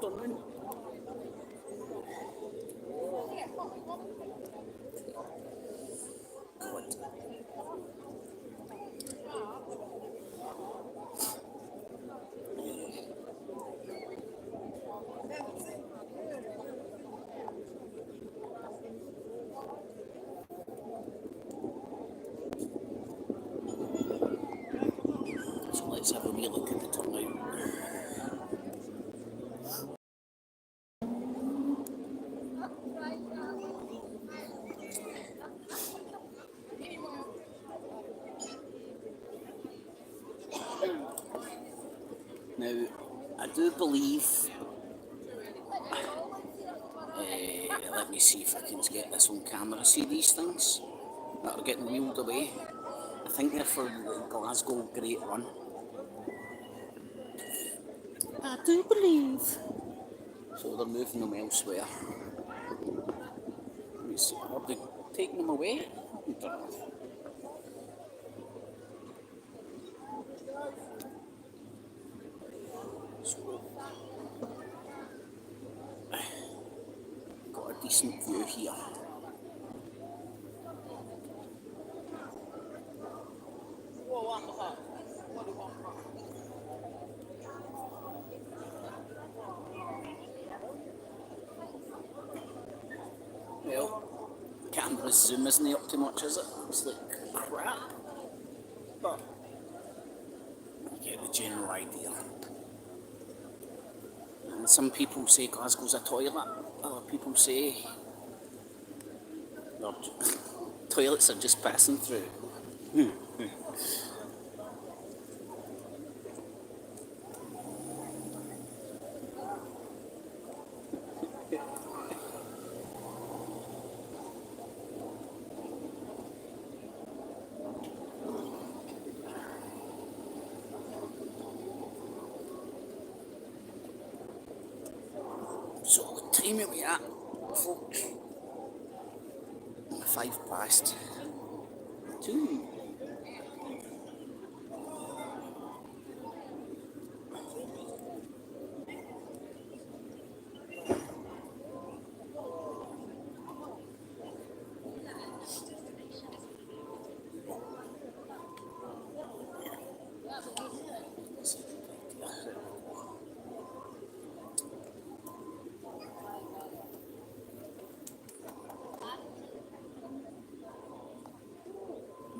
afternoon. God. So let's have a wee look at the turnout. Now, I do believe, let me see if I can get this on camera. See these things that are getting wheeled away? I think they're for the Glasgow Great Run. I do believe. So they're moving them elsewhere. Let me see, are they taking them away? I don't know. So, got a decent view here. Well, camera's zoom isn't up too much, is it? It's like crap. But you get the general idea. And some people say Glasgow's a toilet. Other people say toilets are just passing through. So what time are we at, folks? 2:05.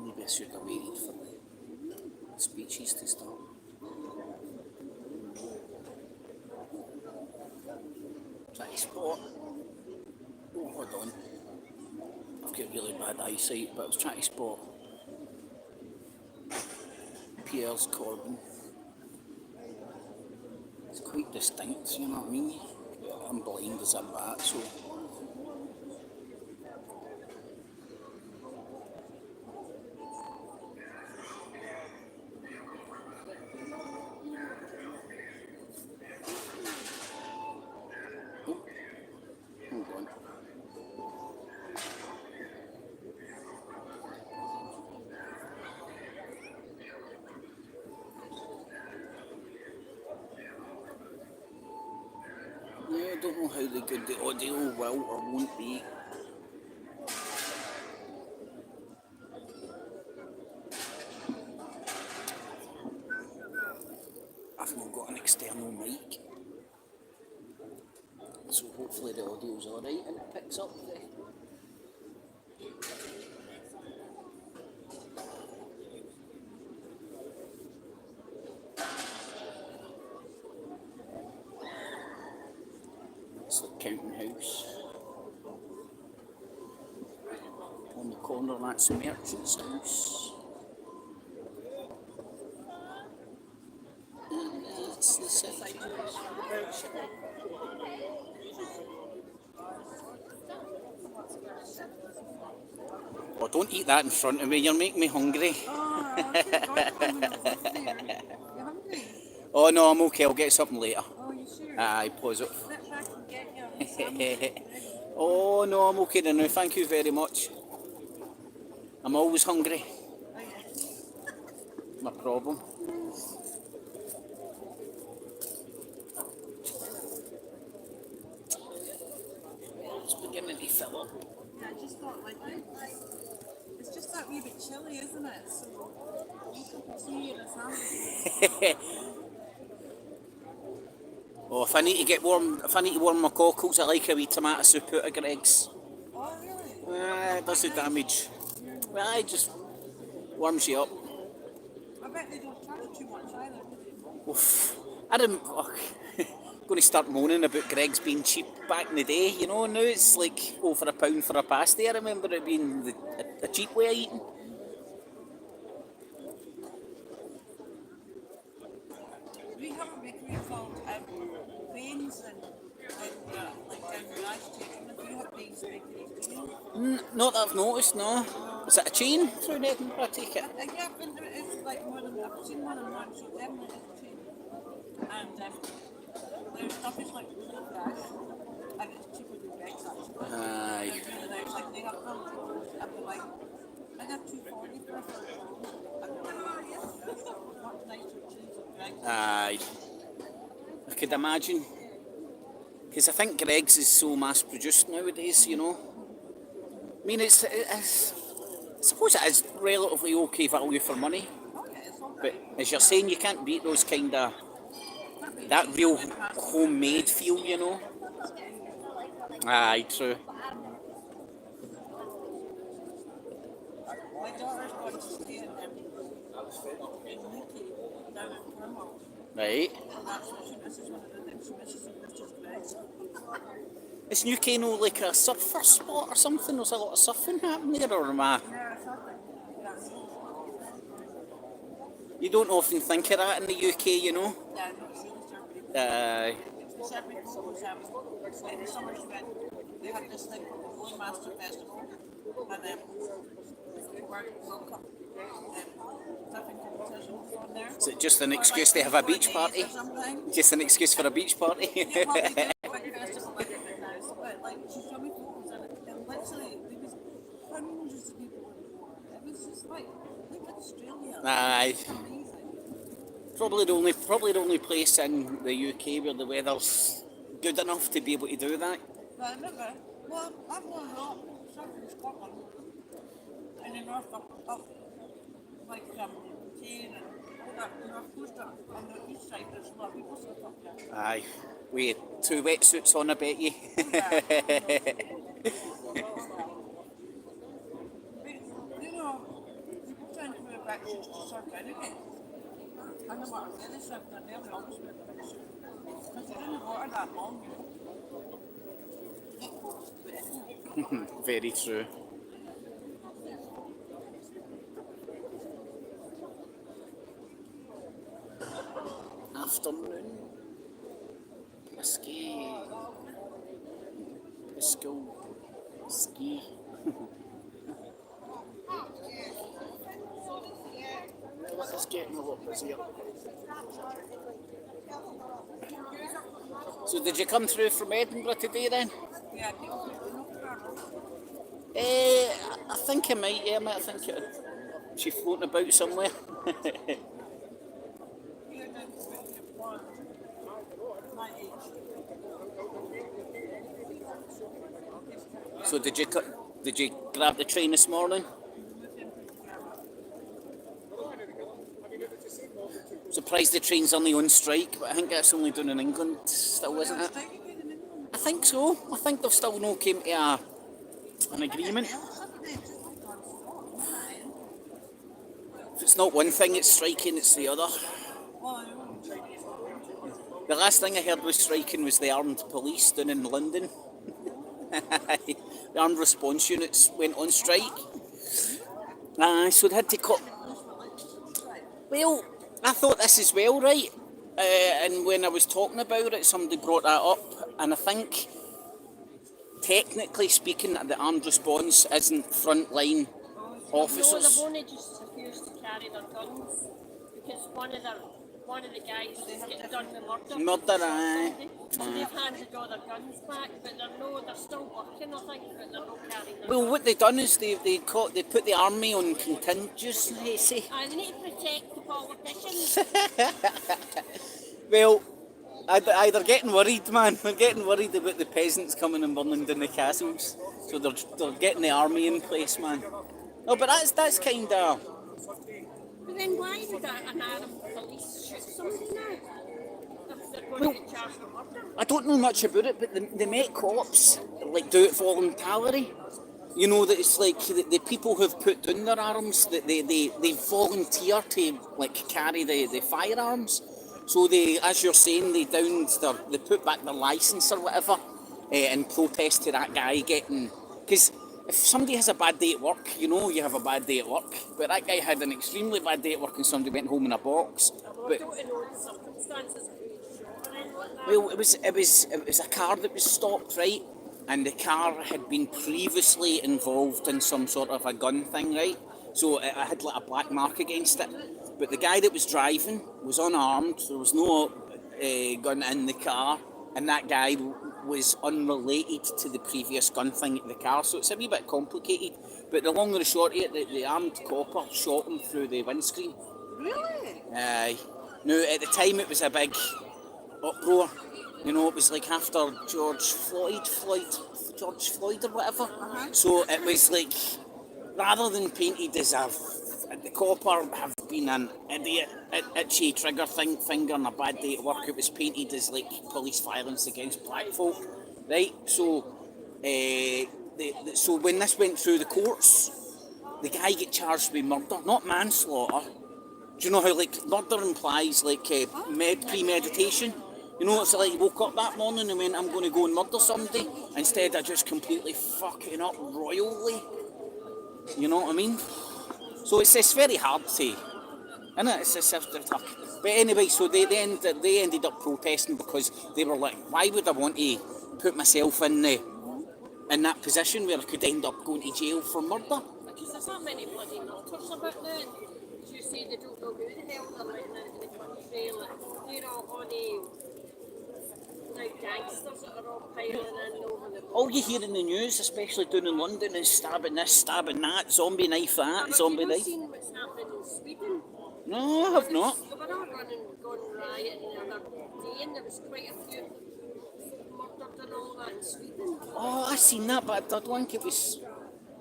Maybe I should have waited for the speeches to start. Try to spot. Oh, hold on. I've got really bad eyesight, but I was trying to spot Piers, Corbyn. It's quite distinct, you know what I mean? I'm blind as a bat, so. I don't know how good the audio will or won't be. I've not got an external mic, so hopefully the audio's alright and it picks up the... It's the counting house. On the corner, that's the merchant's house. And that's the city. Oh, don't eat that in front of me, you're making me hungry. Oh no, I'm okay, I'll get something later. Oh, you sure? Aye, positive. Sit back and get you. Oh no, I'm okay now, thank you very much. I'm always hungry. Oh, yeah. My problem. fill Yeah, I just thought like it's just that wee bit chilly, isn't it? So you could see the sandwich. it. Oh, if I need to warm my cockles, I like a wee tomato soup out of Greg's. Oh really? It does the damage. Well, it just warms you up. I bet they don't charge too much either, do they? Oof. I didn't. Going to start moaning about Greg's being cheap back in the day. You know, now it's like over £1 for a pasty. I remember it being a cheap way of eating. We have a bakery called Beans and like down the station. If you have Beans bakeries, do you? Not that I've noticed, no. Is it a chain through Edinburgh, I take it? Yeah, but it's like more than I've seen more than one, so definitely it's a chain. And their stuff is like really fresh, and it's cheaper than Greg's actually. Aye. It's really nice. Like they have them up to like I got $2.40 for a much nicer cheese than Greg's. Aye. I could imagine. Because I think Greg's is so mass produced nowadays, you know. I mean, it's I suppose it is relatively okay value for money. Oh yeah, it's all But as you're saying, you can't beat those kind of, that real homemade feel, you know. Aye, true. my daughter's going to stay in UK down in Cornwall. Right. And that's what she misses, one of the things she misses is Mr. Greg's. Is UK no like a surfer spot or something? There's a lot of surfing happening there, or am I? Yeah, something. Yeah, You don't often think of that in the UK, you know. yeah, no, it's really Serbian. Aye. The Serbian people was in the summer when they had this thing called the Holy Master Festival, and they were World Cup surfing competitions on there. Is it just an excuse to have a beach party? Or something. Just an excuse for a beach party? Yeah, well, they did a big festival like it now, but like she showed me photos and literally there was hundreds of people in the water. It was just like Australia. Aye. It's amazing. Probably the only place in the UK where the weather's good enough to be able to do that. But I remember, well, I've gone a lot south in Scotland, in the north up like Cairn and all that north coast on the east side. There's a lot of people still up there. Aye. With 2 wetsuits on, I bet you. But, you know, people trying to move back to surf anyway. I know what I'm saying, they surf down there, they always wear a big suit. Because they're in the water that long, you know. Very true. Afternoon. Ski. School. Ski. It's getting a lot busier. So did you come through from Edinburgh today then? Yeah, people know I think I might, yeah, I think she's floating about somewhere. you're down to one, my age. So did you grab the train this morning? Surprised the train's only on strike, but I think that's only done in England still, isn't it? I think so. I think they've still no came to an agreement. If it's not one thing, it's striking, it's the other. The last thing I heard was striking was the armed police down in London. The armed response units went on strike. So they had to cut. Well, I thought this as well, right? And when I was talking about it, somebody brought that up, and I think, technically speaking, the armed response isn't frontline officers. No, they've only just refused to carry their guns because one of the guys get done with murder. Aye. So they've handed all their guns back, but they're still working, I think, but they're not carrying their Well, guns. what they done is they put the army on contingency. They need to protect the politicians. Well, they're getting worried, man. They're getting worried about the peasants coming and burning down the castles. So they're getting the army in place, man. No, but that's kind of. But then why would an armed police shoot somebody now? If they're going to be charged with murder? I don't know much about it, but the Met Cops like do it voluntarily. You know that it's like the people who've put down their arms, that they volunteer to like carry the firearms. So they, as you're saying, they put back their license or whatever, in protest to that guy getting. Because if somebody has a bad day at work, you know you have a bad day at work. But that guy had an extremely bad day at work and somebody went home in a box. But Don't know the circumstances of who shot or anything like that. well, it was a car that was stopped, right? And the car had been previously involved in some sort of a gun thing, right? So it had like a black mark against it. But the guy that was driving was unarmed. There was no gun in the car, and that guy was unrelated to the previous gun thing at the car. So it's a wee bit complicated. But the long and the short of it, the armed copper shot him through the windscreen. Really? Aye. Now, at the time, it was a big uproar. You know, it was like after George Floyd or whatever. So it was like, rather than painted as the copper have been an idiot, itchy trigger finger on a bad day at work, it was painted as like police violence against black folk, right? So, so when this went through the courts, the guy get charged with murder, not manslaughter. Do you know how like murder implies like premeditation? You know, it's like he woke up that morning and went, I'm going to go and murder somebody, instead of just completely fucking up royally. You know what I mean? So it's very hard to, isn't it? It's tough. But anyway, so they ended up protesting because they were like, why would I want to put myself in that position where I could end up going to jail for murder? Because there's not many bloody martyrs about now. As you say, they don't know who the hell they're letting out of the country. Like, they're all now gangsters that are all piling in over the All you hear in the news, especially down in London, is stabbing this, stabbing that, zombie knife that, zombie knife. Have you seen what's happening in Sweden? No, I have not. They were all going riot the other day, and there was quite a few murdered and all that in Sweden. Oh, I seen that, but I don't think it was.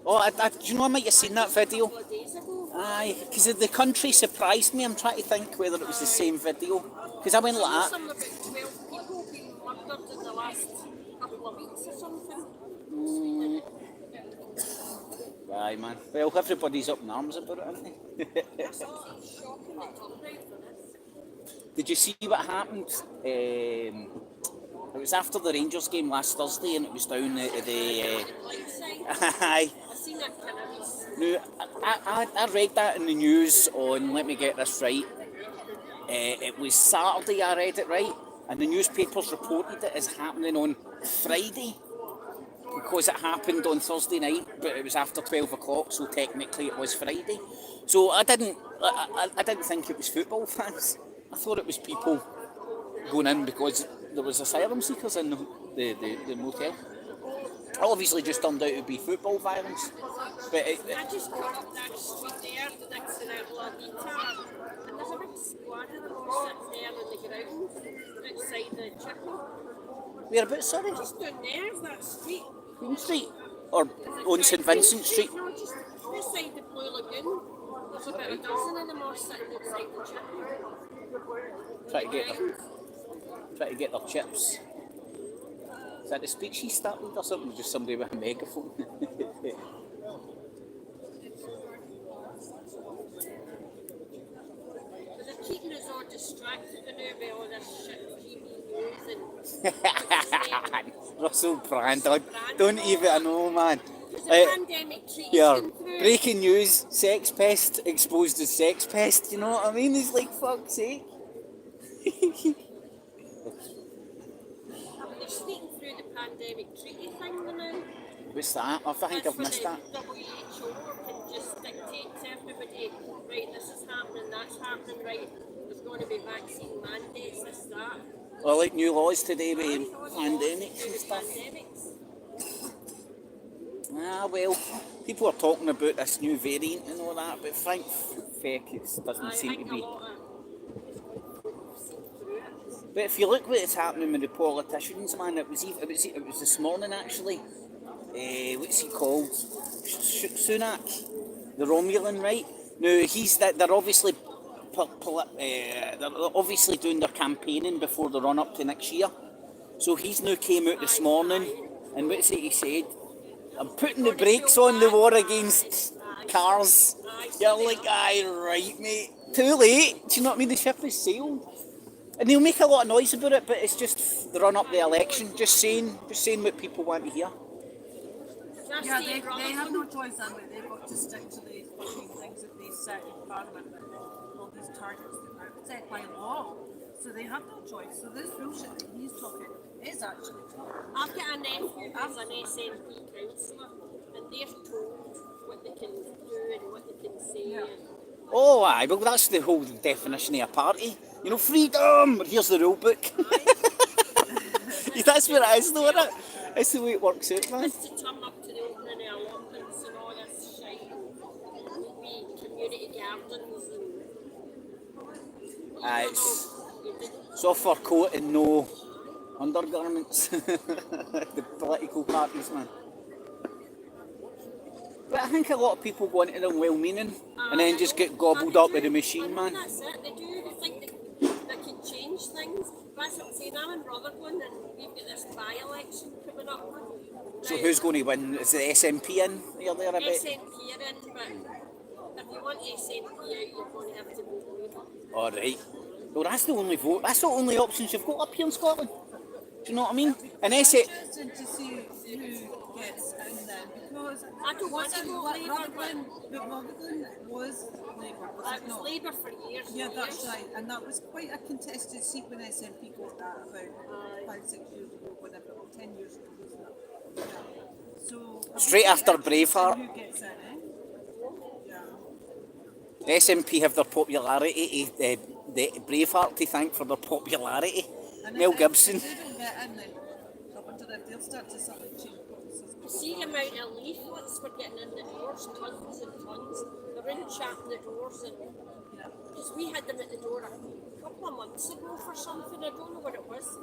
Oh, do you know I might have seen that video? A couple of days ago. Aye, because the country surprised me. I'm trying to think whether it was the same video. Because I went like that. Some about 12 people being murdered in the last couple of weeks or something. Aye, man. Well, everybody's up in arms about it, aren't they? That's absolutely shocking that come right for this. Did you see what happened? It was after the Rangers game last Thursday, and it was down at the. Aye. I've seen that kind of No, I read that in the news on. Let me get this right. It was Saturday. I read it right, and the newspapers reported it as happening on Friday because it happened on Thursday night, but it was after 12 o'clock, so technically it was Friday. So I didn't think it was football fans. I thought it was people going in because there was asylum seekers in the motel. It obviously just turned out to be football violence. But I just got up that street there, next to that La Vita, and there's a big squad of them all sitting there on the ground outside the chapel. whereabouts, sorry? Just down there, that street. Queen Street? Or on St Vincent Street? No, just beside the Blue Lagoon. There's about a dozen of them all sitting outside the chapel. Try to get their chips. Is that the speech he started or something? Just somebody with a megaphone? But they're keeping us all distracted now by all this shit TV news and Russell Brand, don't even know, man. there's a pandemic treaty Here, going through. breaking news, sex pest exposed as sex pest, you know what I mean? It's like, fuck's sake. They're sneaking through the pandemic treaty thing now. What's that? I think I've missed that. That's when the WHO can just dictate to everybody, right, this is happening, that's happening, right, there's going to be vaccine mandates, this, that. Well, like new laws today with All pandemics through and the stuff. pandemics. Ah, well, people are talking about this new variant and all that, but thank feck it doesn't I seem think to be. a lot of seen through it. But if you look what's happening with the politicians, man, it was this morning actually. what's he called? Sunak, the Romulan, right? Now he's that they're obviously they're obviously doing their campaigning before the run up to next year. So he's now came out this morning, and what's it he said? I'm putting the brakes on the war against cars. You're like, aye, right, mate. Too late. Do you know what I mean? The ship has sailed. And they'll make a lot of noise about it, but it's just the run up the election. Just saying what people want to hear. Yeah, they have no choice, and they've got to stick to the fucking things that they set in Parliament, all these targets that are set by law. So they have no choice. So this bullshit that he's talking is actually true. I've got a nephew who's an SNP councillor, and they're told what they can do and what they can say. Yeah. Oh, aye, well, that's the whole definition of a party. You know, freedom! Here's the rule book. That's what it is, though, isn't it? That's the way it works out, man. Just to turn up to the opening of allotments and all this shit. Maybe community gardens and... Aye, it's off fur coat and no undergarments. The political parties, man. But I think a lot of people go into them well-meaning and then just get gobbled up with the machine, man. That's it, they do. They think they can change things. That's what I'm saying. I'm in Rutherglen and we've got this by-election coming up. So who's going to win? Is the SNP in? Are there a bit? SNP are in, but if you want SNP out, you're going to have to vote Labour. All right. Well, that's the only vote. That's the only options you've got up here in Scotland. Do you know what I mean? And It's interesting to see who gets in there, because I don't want to vote Labour, Rutherglen, but Rutherglen was Labour, was It it was not? Labour for years. Yeah, and that's years. right, and that was quite a contested seat when SNP got that about 5-6 years ago, whenever, or 10 years ago, wasn't it? Yeah. So Straight after Braveheart. Who gets in, eh? Yeah. The SNP have their popularity, the Braveheart to thank for their popularity. And Mel if Gibson. they don't get in, then I wonder if they'll start to suddenly change policies. You see the amount of leaflets we're getting in the doors, tons and tons. They're in chatting the doors, and Yeah. because we had them at the door a couple of months ago for something, I don't know what it was.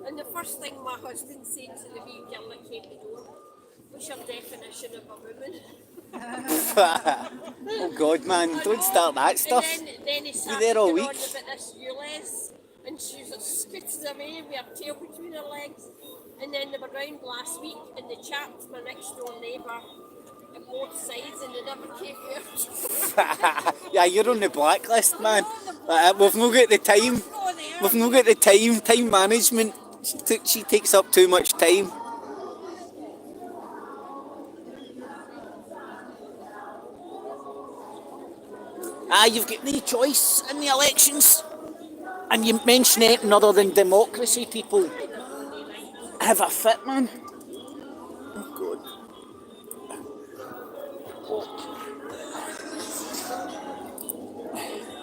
And the first thing my husband said to the wee girl that came to the door, what's your definition of a woman? Oh God, man, don't start that stuff. And then he You started there all going on week? about this ULEZ, and she was scooting away with her tail between her legs. And then they were round last week, and they chapped my next door neighbour at both sides, and they never came out. Yeah, you're on the blacklist, man. We've not got the time. Oh, they are. We've not got the time. Time management. She takes up too much time. You've got no choice in the elections. And you mention anything other than democracy, people have a fit, man. Oh God.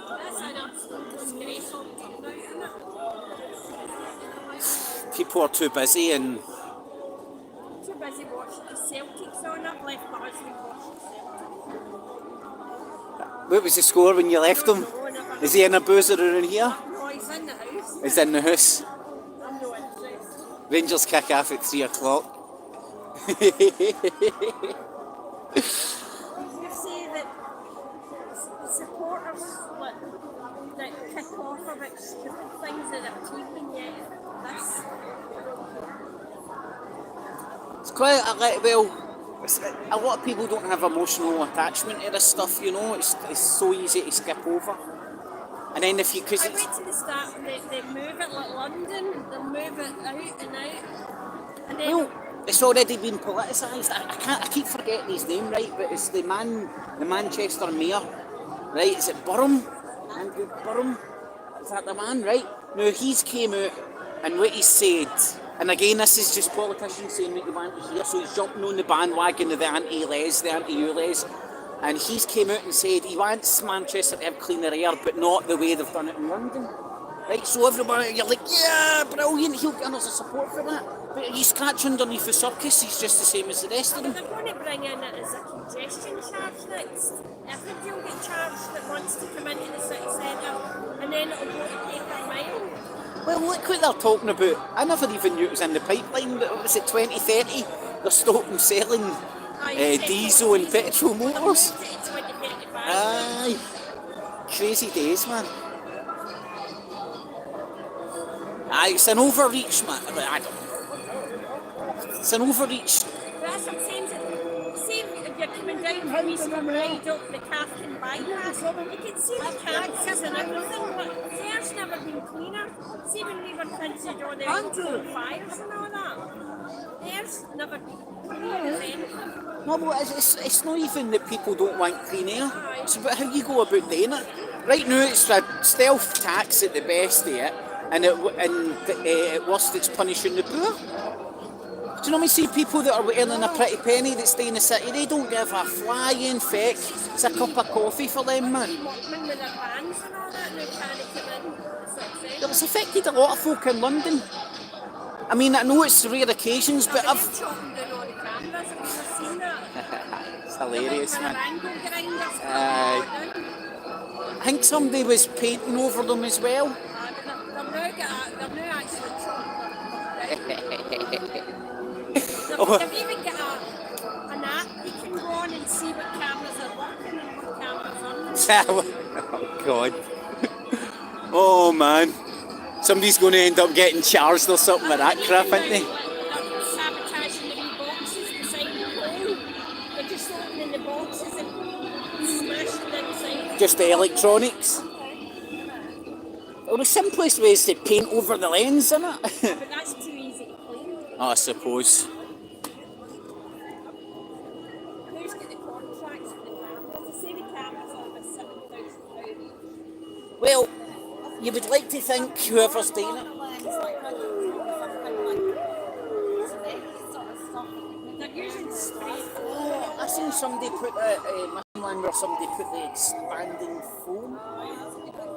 That's an absolute disgrace on turnout, isn't it? People are too busy and Too busy watching the Celtics on. I've left my husband watching Celtics. what was the score when you left him? Is he in a boozer around here? No, he's in the house. He's in the house. I'm no interest. Rangers kick off at 3 o'clock. You say that supporters that kick off about stupid things at their team, and yet this. It's quite a lot of people don't have emotional attachment to this stuff, you know. It's so easy to skip over. And then if you, because I it's, wait till they start, they move it like London, they move it out and out. And then well, it's already been politicised. I keep forgetting his name, right? But it's the Manchester mayor, right? Is it Burham? Andrew Burham? Is that the man, right? Now he's came out and what he said, and again this is just politicians saying what they want to hear, so he's jumping on the bandwagon of the anti-ULEZ, and he's came out and said he wants Manchester to have cleaner air, but not the way they've done it in London. Right, so everybody, you're like, yeah, brilliant, he'll get us a support for that. But he's scratch underneath the circus, he's just the same as the rest of them. they're going to bring in it as a congestion charge next. Everybody will get charged that wants to come into the city centre, and then it'll go to pay per mile. Well, look what they're talking about. I never even knew it was in the pipeline, but what was it, 2030? They're stopping selling diesel and petrol motors. Aye, crazy days, man. Aye, it's an overreach, man. I don't know. It's an overreach. That's what I'm saying. See, if you're coming down from East Kilbride up the Cathkin bypass, you can see the cactuses and everything, but there's never been cleaner. See when we were kids, you know, there were coal fires and all that. There's never been clean as anything. No, well, it's not even that people don't want clean air. It's about how you go about doing it. Right now, it's a stealth tax at the best of it, and at worst, it's punishing the poor. Do you know what I mean? See people that are earning a pretty penny that stay in the city, they don't give a flying feck. It's a cup of coffee for them, man. Well, it's affected a lot of folk in London. I mean, I know it's rare occasions, but I've... It's hilarious, man. I think somebody was painting over them as well. They're now actually Oh. They've even got an app you can go on and see what cameras are working and what cameras aren't. Oh, God. Oh, man. Somebody's going to end up getting charged or something with that crap, aren't they? They're sabotaging the wee boxes beside the pole. They're just opening the boxes and smashing them inside. Just the electronics. Well, the simplest way is to paint over the lens, isn't it? But that's too easy to clean. Oh, I suppose. Who's got the contracts for the cameras? They say the cameras are about £7,000. Well, you would like to think whoever's doing it. They're using spray. Oh, I seen somebody put my one where somebody put the expanding foam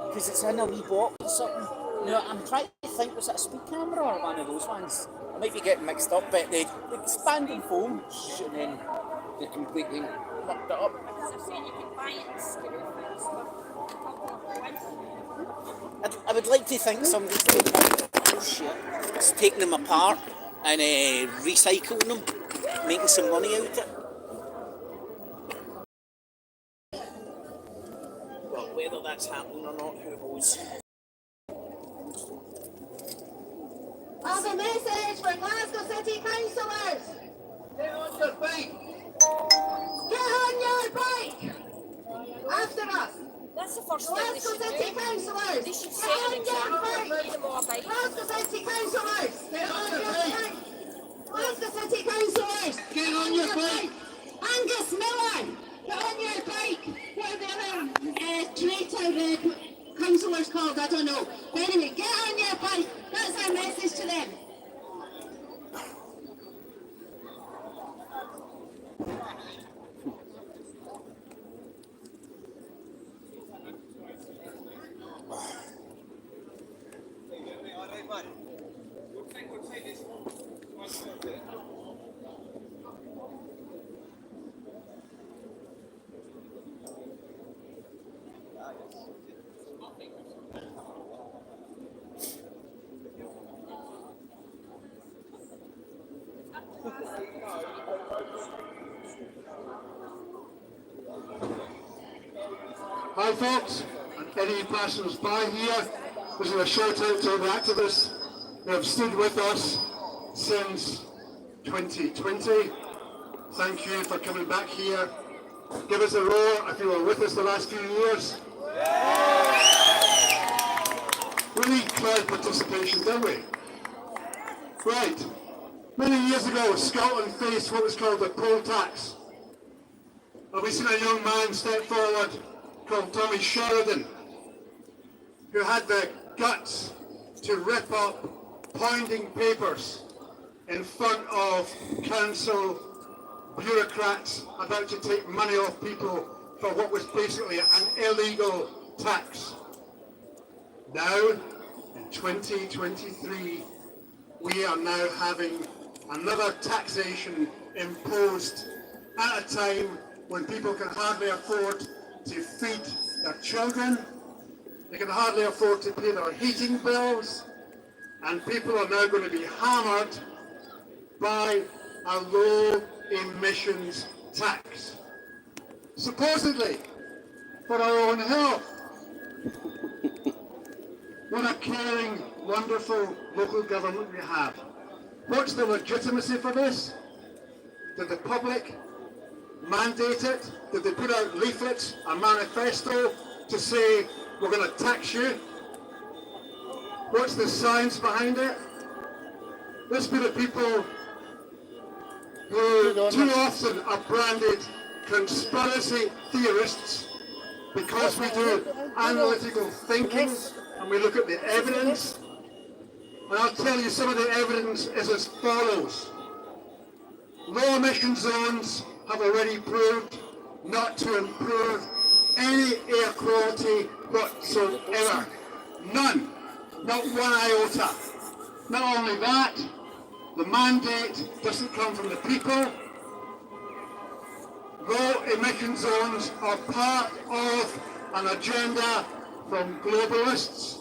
because it's in a wee box or something. No, I'm trying to think, was it a speed camera or one of those ones? I might be getting mixed up, but the expanding foam, and then they completely mucked it up. Because they're saying you can buy it in Screwfix for a couple of quid. I would like to think somebody's taking them apart and recycling them, making some money out of it. Well, whether that's happening or not, who knows? I have a message for Glasgow City Councillors. Get on your bike! Get on your bike! After us. That's the first thing they Glasgow should City do. Councillors. They should Get set an on your example. bike. Give them all a bike. Glasgow City Councillors. Get on your bike! Glasgow City Councillors. Get on your bike! Angus Miller. Get on your bike. What are the other traitor councillors called? I don't know. But anyway, get on your bike. That's our message to them. Hi folks, and any passers by here, this is a shout out to all the activists who have stood with us since 2020. Thank you for coming back here. Give us a roar if you were with us the last few years. We need crowd participation, don't we? Right. Many years ago, Scotland faced what was called the poll tax. And we seen a young man step forward called Tommy Sheridan, who had the guts to rip up pounding papers in front of council bureaucrats about to take money off people for what was basically an illegal tax. Now, in 2023, we are now having another taxation imposed at a time when people can hardly afford to feed their children, they can hardly afford to pay their heating bills, And people are now going to be hammered by a low emissions tax. Supposedly for our own health. What a caring, wonderful local government we have. What's the legitimacy for this? Did the public mandate it? Did they put out leaflets, a manifesto to say we're going to tax you? What's the science behind it? This be the people who too often are branded conspiracy theorists because we do analytical thinking and we look at the evidence. And I'll tell you, some of the evidence is as follows. Low emission zones have already proved not to improve any air quality whatsoever. None. Not one iota. Not only that, the mandate doesn't come from the people. Low emission zones are part of an agenda from globalists,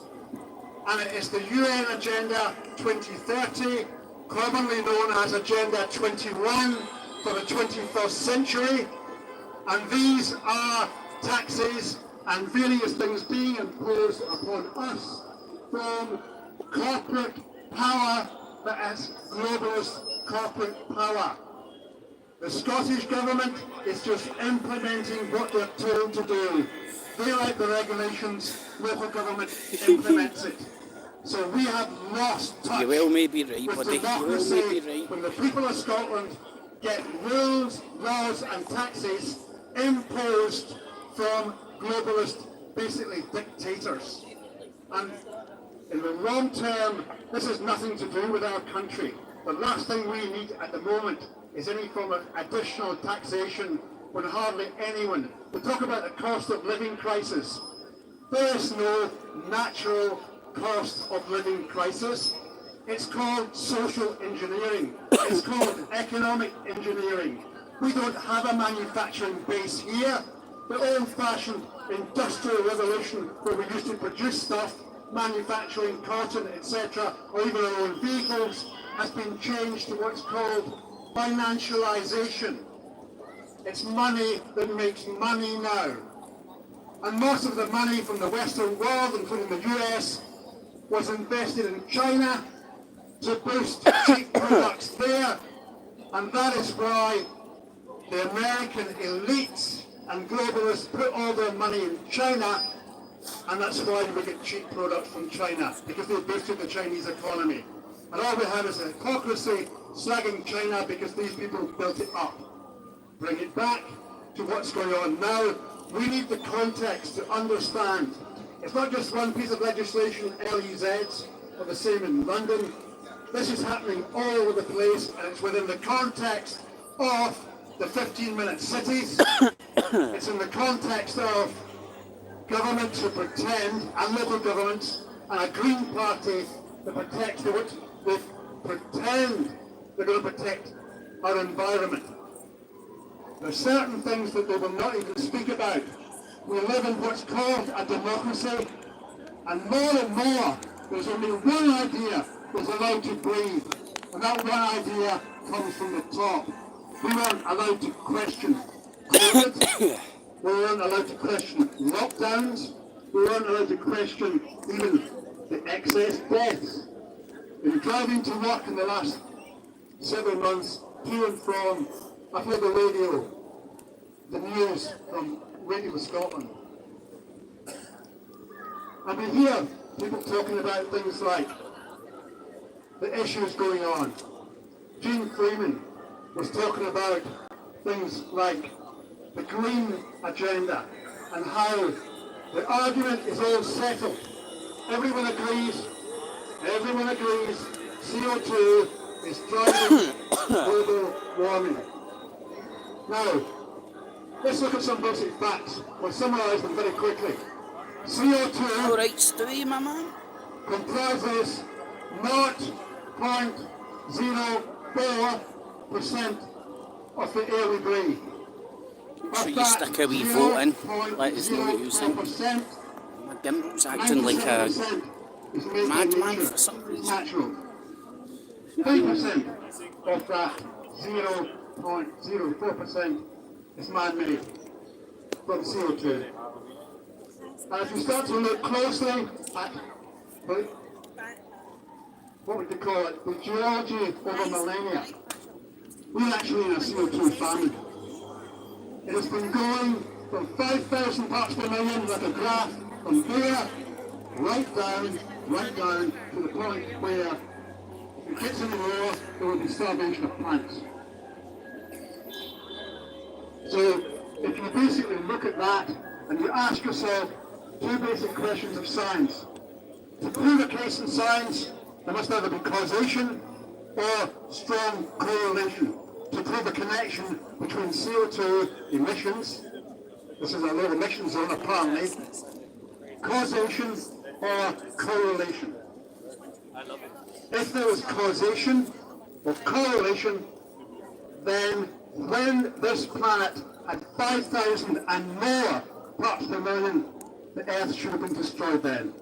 and it is the UN Agenda 2030, commonly known as Agenda 21 for the 21st century, and these are taxes and various things being imposed upon us from corporate power that is globalist corporate power. The Scottish Government is just implementing what they're told to do. They write the regulations, local government implements it. So we have lost touch You well may be right, with buddy. You well democracy may be right. when the people of Scotland get rules, laws and taxes imposed from globalist, basically dictators. And in the long term, this has nothing to do with our country. The last thing we need at the moment is any form of additional taxation when hardly anyone. We talk about the cost of living crisis. There is no natural cost of living crisis. It's called social engineering. It's called economic engineering. We don't have a manufacturing base here. The old-fashioned industrial revolution where we used to produce stuff, manufacturing cotton, etc., or even our own vehicles, has been changed to what's called financialization. It's money that makes money now. And most of the money from the Western world, including the US, was invested in China to boost cheap products there. And that is why the American elites and globalists put all their money in China, and that's why we get cheap products from China, because they boosted the Chinese economy. And all we have is a hypocrisy slagging China because these people built it up. Bring it back to what's going on now. We need the context to understand. It's not just one piece of legislation, ULEZ, or the same in London. This is happening all over the place, and it's within the context of the 15-minute cities. It's in the context of governments who pretend, and local governments, and a Green Party that protects they pretend they're going to protect our environment. There are certain things that they will not even speak about. We live in what's called a democracy, and more, there's only one idea that's allowed to breathe, and that one idea comes from the top. We weren't allowed to question COVID. We weren't allowed to question lockdowns. We weren't allowed to question even the excess deaths. In driving to work in the last several months, to and from, I've heard the radio, the news from Radio Scotland. And we hear people talking about things like the issues going on. Jean Freeman was talking about things like the green agenda and how the argument is all settled. Everyone agrees, CO2 is driving global warming. Now, let's look at some basic facts. We'll summarise them very quickly. CO2 All right, Stewie, my man. comprises 0.04% of the air we breathe. Make sure you stick a wee vote in. Let us know what you think. My gimbal's acting like a is made by Madman nature, for some it's reason. natural. 3% of that 0.04% is man-made from CO2. And if you start to look closely at what would you call it, the geology over millennia, we're actually in a CO2 famine. It has been going from 5,000 parts per million, like a graph, from there right down to the point where if it gets any more, there will be starvation of plants. So if you basically look at that and you ask yourself two basic questions of science. To prove a case in science, there must either be causation or strong correlation. To prove a connection between CO2 emissions, this is a low emission zone apparently, causation or correlation. If there was causation or correlation, then when this planet had 5,000 and more parts per million, the Earth should have been destroyed then.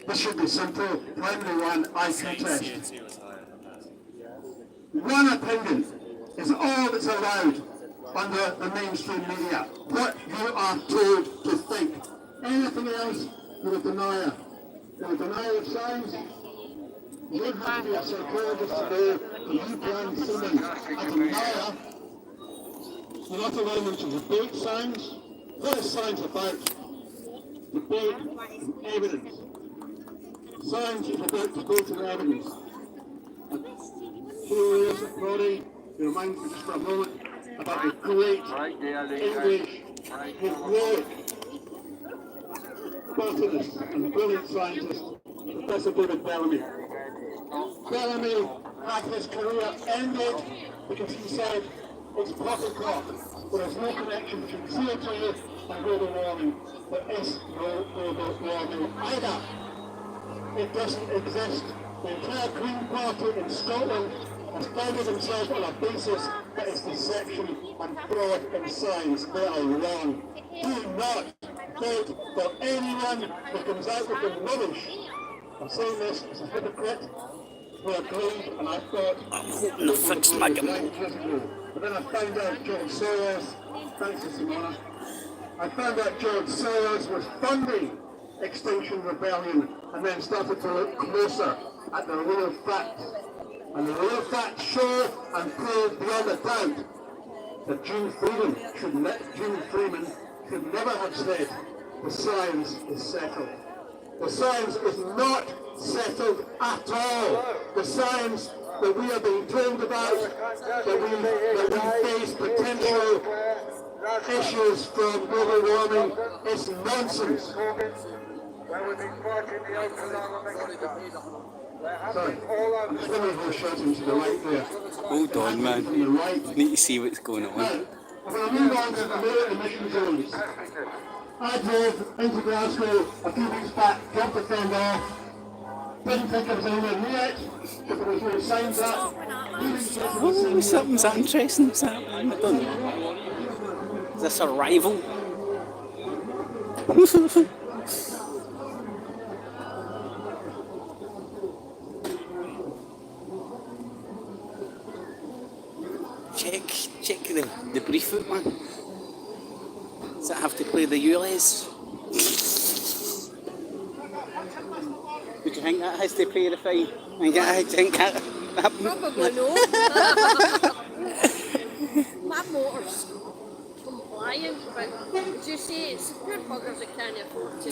This should be simple, primary one, IQ test. One opinion is all that's allowed under the mainstream media. What you are told to think. Anything else, you're a denier. You're a denier of science. You don't have to be a psychologist to know that you brand someone a denier. You're not allowing them to debate science. What is science about? Debate and evidence. Science is about debate and evidence. Piers, Paddy, remind me just for a moment about the great English heroic botanist and brilliant scientist, Professor David Bellamy. Bellamy had his career ended because he said it's poppycock. There is no connection between CO2 and global warming. There is no global warming either. It doesn't exist. The entire Green Party in Scotland has founded themselves on a basis that is deception and fraud in science. They are wrong. Do not vote for anyone who comes out with the rubbish. I'm saying this as a hypocrite who agreed, and I thought The fixed my gimbal. but then I found out George Soros, thanks to Simona, I found out George Soros was funding Extinction Rebellion and then started to look closer at the real facts. And the real facts show and prove beyond a doubt that June Freeman should never have said the science is settled. The science is not settled at all. The science that we are being told about, that we face potential issues from global warming, is nonsense. Sorry, I'm just going to go shouting to the right there. Hold on, man. From the right. Need to see what's going on. Now, we're going to move on to the low emission zones. I drove into Glasgow a few weeks back, dropped the friend off, didn't think I was anywhere near it, because there was no signs up. Oh, something's interesting. Something. I don't know. Is this a rival? Check the brief out, man. Does it have to play the ULEZ? Would you think that has to play the fine? I think that Probably no. My motor's compliant, but as you say, it's poor buggers that can't afford to.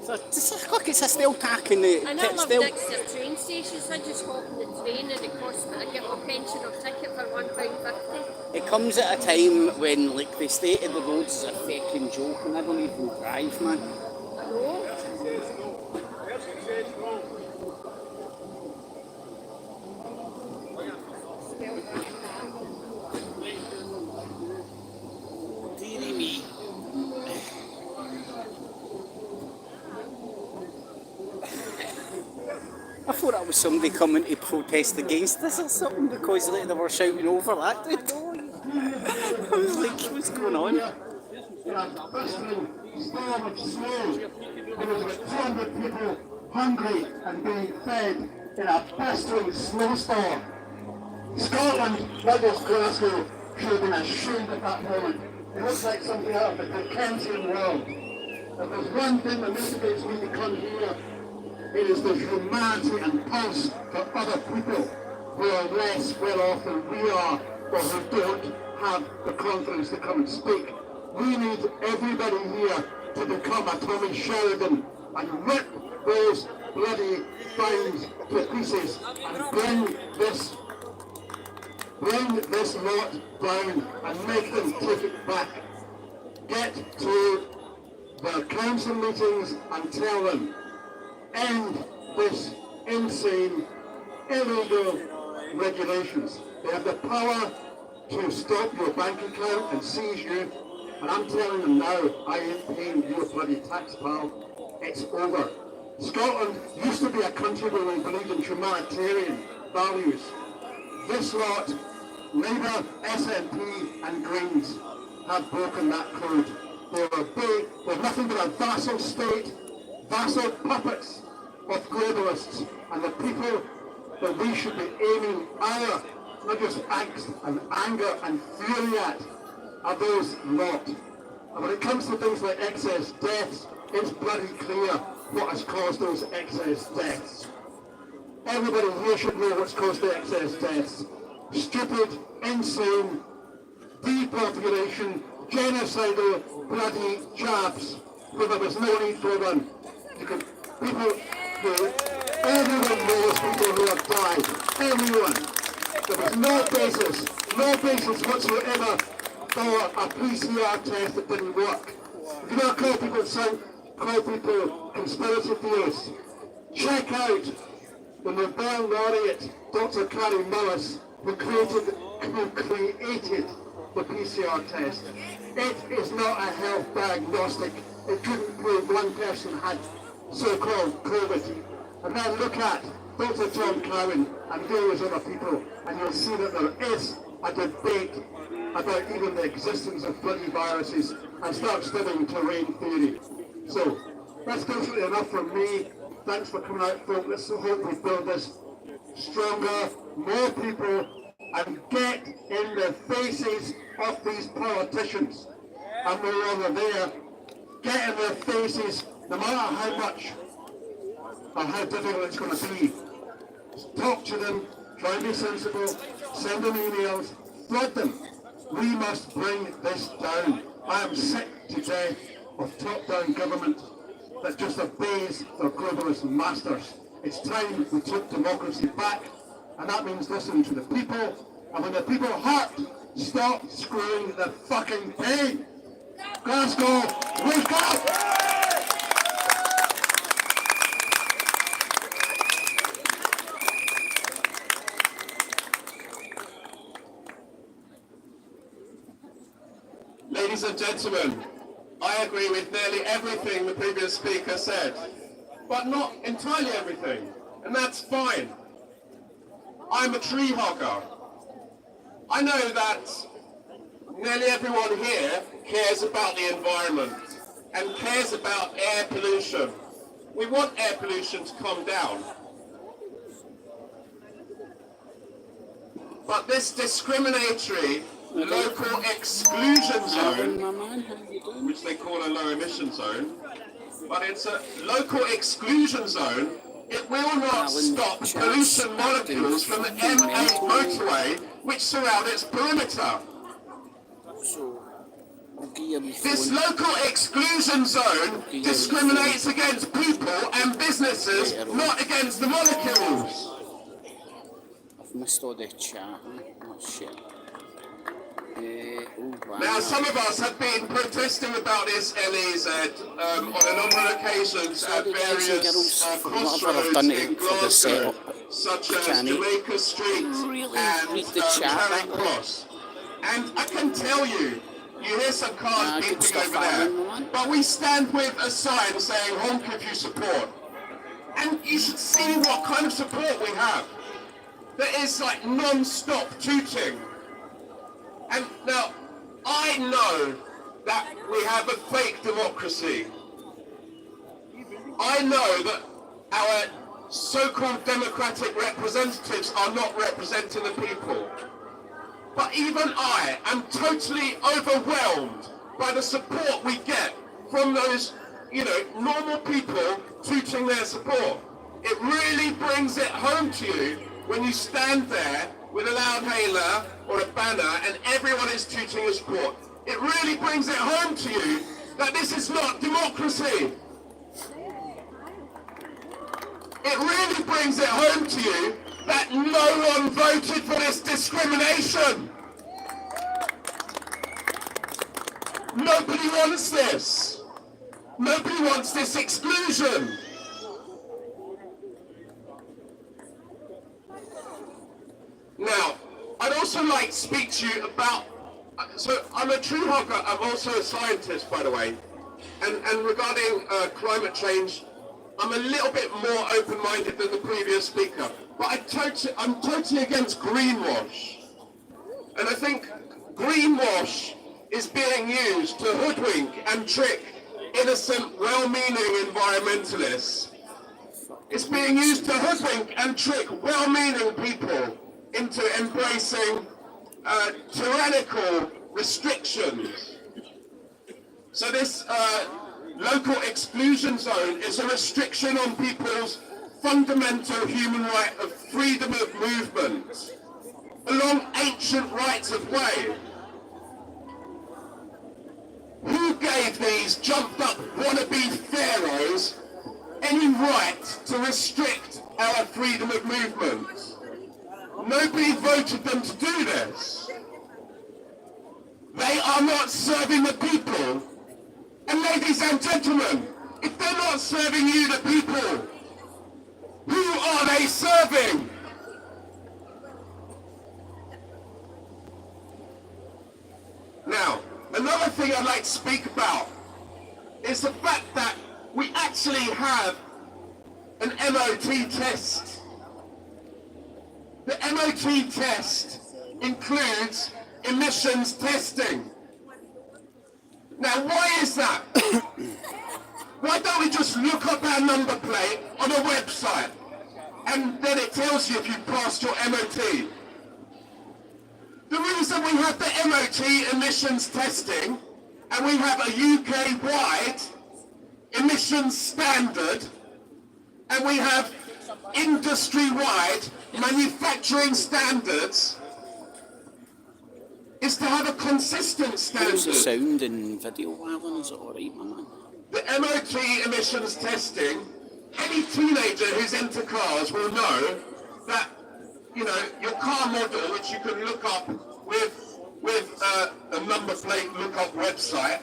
Look, it's a still tacking the. And I it's love still. next to train stations. I just hop on the train and it costs me. I get my pension or ticket for £1.50. It comes at a time when, like, the state of the roads is a fucking joke, and I don't even drive, man. I know. Dearie me. I thought that was somebody coming to protest against this or something because like, they were shouting over that dude. I was like, what's going on? A bustling storm of snow there was about 200 people hungry and being fed in a bustling snowstorm. Scotland, not just Glasgow, should have been ashamed at that moment. It looks like something out of the Dickensian world. If there's one thing that motivates me to come here, it is the humanity and pulse for other people who are less well off than we are, or who don't have the confidence to come and speak. We need everybody here to become a Tommy Sheridan and rip those bloody fines to pieces and bring this lot down and make them take it back. Get to the council meetings and tell them, end this insane, illegal regulations. They have the power to stop your bank account and seize you, and I'm telling them now, I ain't paying your bloody tax, pal. It's over. Scotland used to be a country where we believed in humanitarian values. This lot, Labour, SNP and Greens, have broken that code. They're nothing but a vassal state, vassal puppets of globalists, and the people that we should be aiming our, not just angst and anger and fury at, are those lot. And when it comes to things like excess deaths, it's bloody clear what has caused those excess deaths. Everybody here should know what's caused the excess deaths. Stupid, insane, depopulation, genocidal, bloody jabs, where there was no need for them. Everyone knows people who have died. Everyone. There was no basis whatsoever for a PCR test that didn't work. If you don't call people conspiracy theorists, check out the Nobel laureate, Dr. Carrie Mullis, who created the PCR test. It is not a health diagnostic. It couldn't prove one person had so-called COVID. And then look at Dr. John Cowan and various other people, and you'll see that there is a debate about even the existence of bloody viruses, and start studying terrain theory. So, that's basically enough from me. Thanks for coming out, folks. Let's hope we build this stronger, more people, and get in the faces of these politicians. And we're over there. Get in their faces, no matter how much or how difficult it's going to be. Talk to them, try and be sensible, send them emails, flood them. We must bring this down. I am sick to death of top-down government that just obeys their globalist masters. It's time we took democracy back, and that means listening to the people. And when the people hurt, stop screwing the fucking pain. Glasgow, wake up! Ladies and gentlemen, I agree with nearly everything the previous speaker said, but not entirely everything, and that's fine. I'm a tree hogger. I know that nearly everyone here cares about the environment and cares about air pollution. We want air pollution to come down. But this discriminatory local exclusion zone, which they call a low emission zone, but it's a local exclusion zone, it will not stop pollution molecules from the M8 motorway which surround its perimeter. This local exclusion zone discriminates against people and businesses, not against the molecules. I've missed all the chat. Oh shit. Now, some of us have been protesting about this LEZ on a number of occasions at various crossroads in Glasgow, such as Jamaica Street and Charing Cross. And I can tell you, you hear some cars beeping over there, but we stand with a sign saying, honk if you support. And you should see what kind of support we have. There is like non-stop tooting. And now, I know that we have a fake democracy. I know that our so-called democratic representatives are not representing the people. But even I am totally overwhelmed by the support we get from those, normal people tooting their support. It really brings it home to you when you stand there with a loud hailer or a banner and everyone is tooting your support. It really brings it home to you that this is not democracy. It really brings it home to you that no one voted for this discrimination. Nobody wants this. Nobody wants this exclusion. Now, I'd also like to speak to you about, so I'm a true hogger, I'm also a scientist, by the way, and regarding climate change, I'm a little bit more open-minded than the previous speaker, but I'm totally against greenwash. And I think greenwash is being used to hoodwink and trick innocent, well-meaning environmentalists. It's being used to hoodwink and trick well-meaning people into embracing tyrannical restrictions. So this local exclusion zone is a restriction on people's fundamental human right of freedom of movement along ancient rights of way. Who gave these jumped up wannabe pharaohs any right to restrict our freedom of movement? Nobody voted them to do this. They are not serving the people. And ladies and gentlemen, if they're not serving you, the people, who are they serving? Now, another thing I'd like to speak about is the fact that we actually have an MOT test. The MOT test includes emissions testing. Now, why is that? Why don't we just look up our number plate on a website and then it tells you if you passed your MOT? The reason we have the MOT emissions testing and we have a UK-wide emissions standard and we have industry-wide manufacturing standards is to have a consistent standard. How's the sound and video, Alan? Is it alright, my man? The MOT emissions testing, any teenager who's into cars will know that, your car model, which you can look up with a number plate lookup website,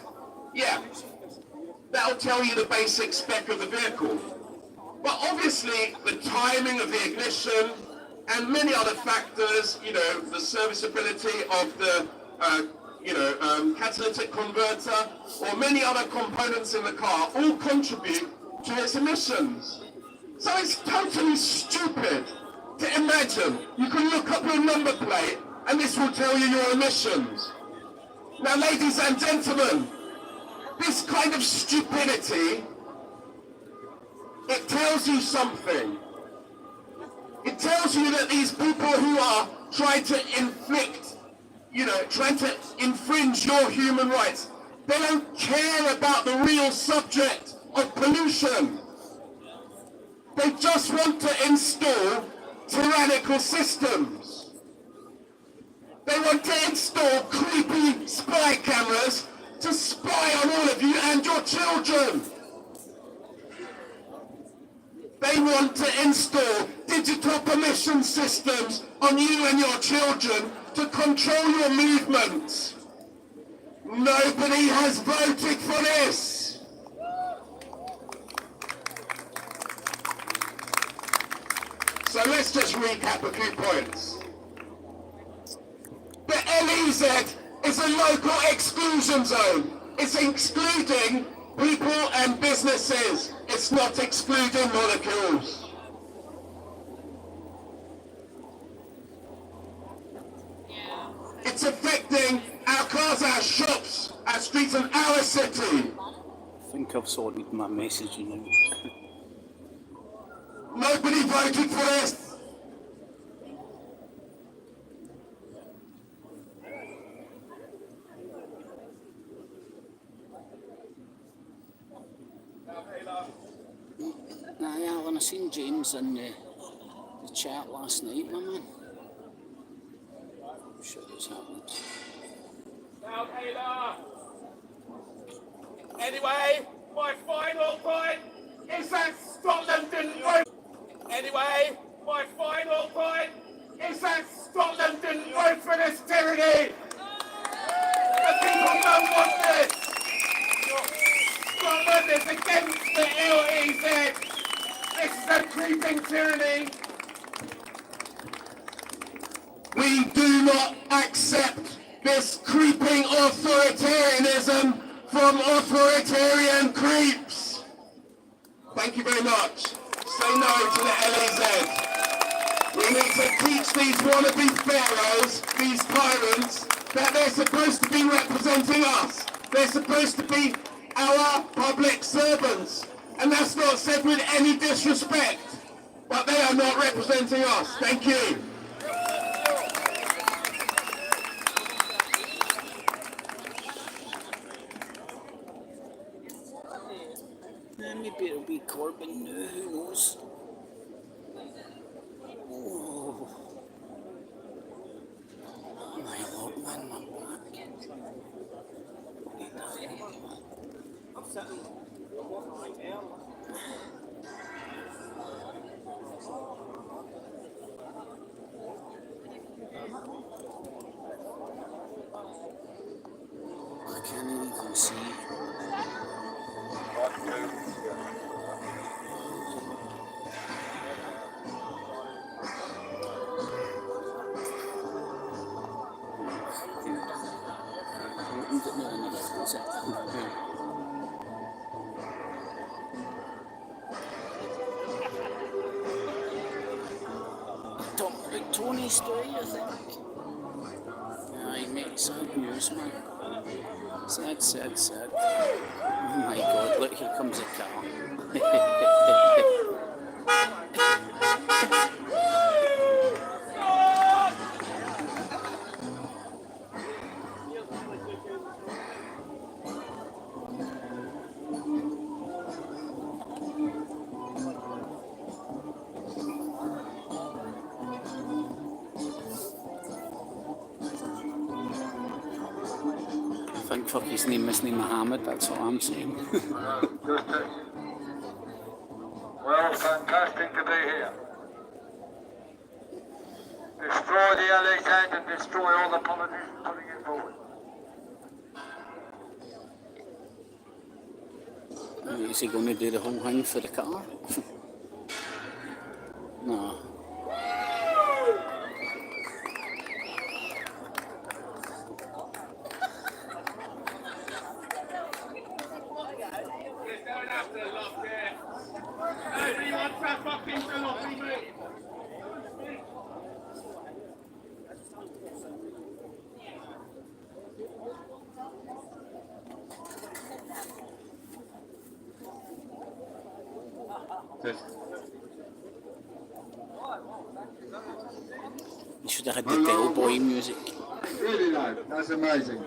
that'll tell you the basic spec of the vehicle. But obviously, the timing of the ignition and many other factors, the serviceability of the, catalytic converter or many other components in the car all contribute to its emissions. So it's totally stupid to imagine you can look up your number plate and this will tell you your emissions. Now, ladies and gentlemen, this kind of stupidity, it tells you something. It tells you that these people who are trying to trying to infringe your human rights, they don't care about the real subject of pollution. They just want to install tyrannical systems. They want to install creepy spy cameras to spy on all of you and your children. They want to install digital permission systems on you and your children to control your movements. Nobody has voted for this. So let's just recap a few points. The LEZ is a local exclusion zone. It's excluding people and businesses. It's not excluding molecules. It's affecting our cars, our shops, our streets and our city. I think I've sorted my messaging out. Nobody voted for this. Aye, Alan, I seen James in the chat last night, my man. I'm sure it's happened. Now, Taylor. Anyway, my final point is that Scotland didn't vote. Anyway, my final point is that Scotland didn't vote for this tyranny. The people don't want this. Scotland is against the ULEZ. This is a creeping tyranny. We do not accept this creeping authoritarianism from authoritarian creeps. Thank you very much. Say no to the ULEZ. We need to teach these wannabe pharaohs, these tyrants, that they're supposed to be representing us. They're supposed to be our public servants. And that's not said with any disrespect, but they are not representing us. Thank you. Maybe it'll be Corbyn now, who knows? Oh, my Lord, man, my back. I can't even see. Tony's story, I think. Aye, mate, sad news, man. Sad, sad, sad. Oh my God, look, here comes a car. I think fuck his name isn't Mohammed, that's what I'm saying. Well, fantastic to be here. Destroy the ULEZ and destroy all the politicians putting it forward. Is he going to do the whole thing for the car? No. You should have had the bellboy music. Really low, that's amazing.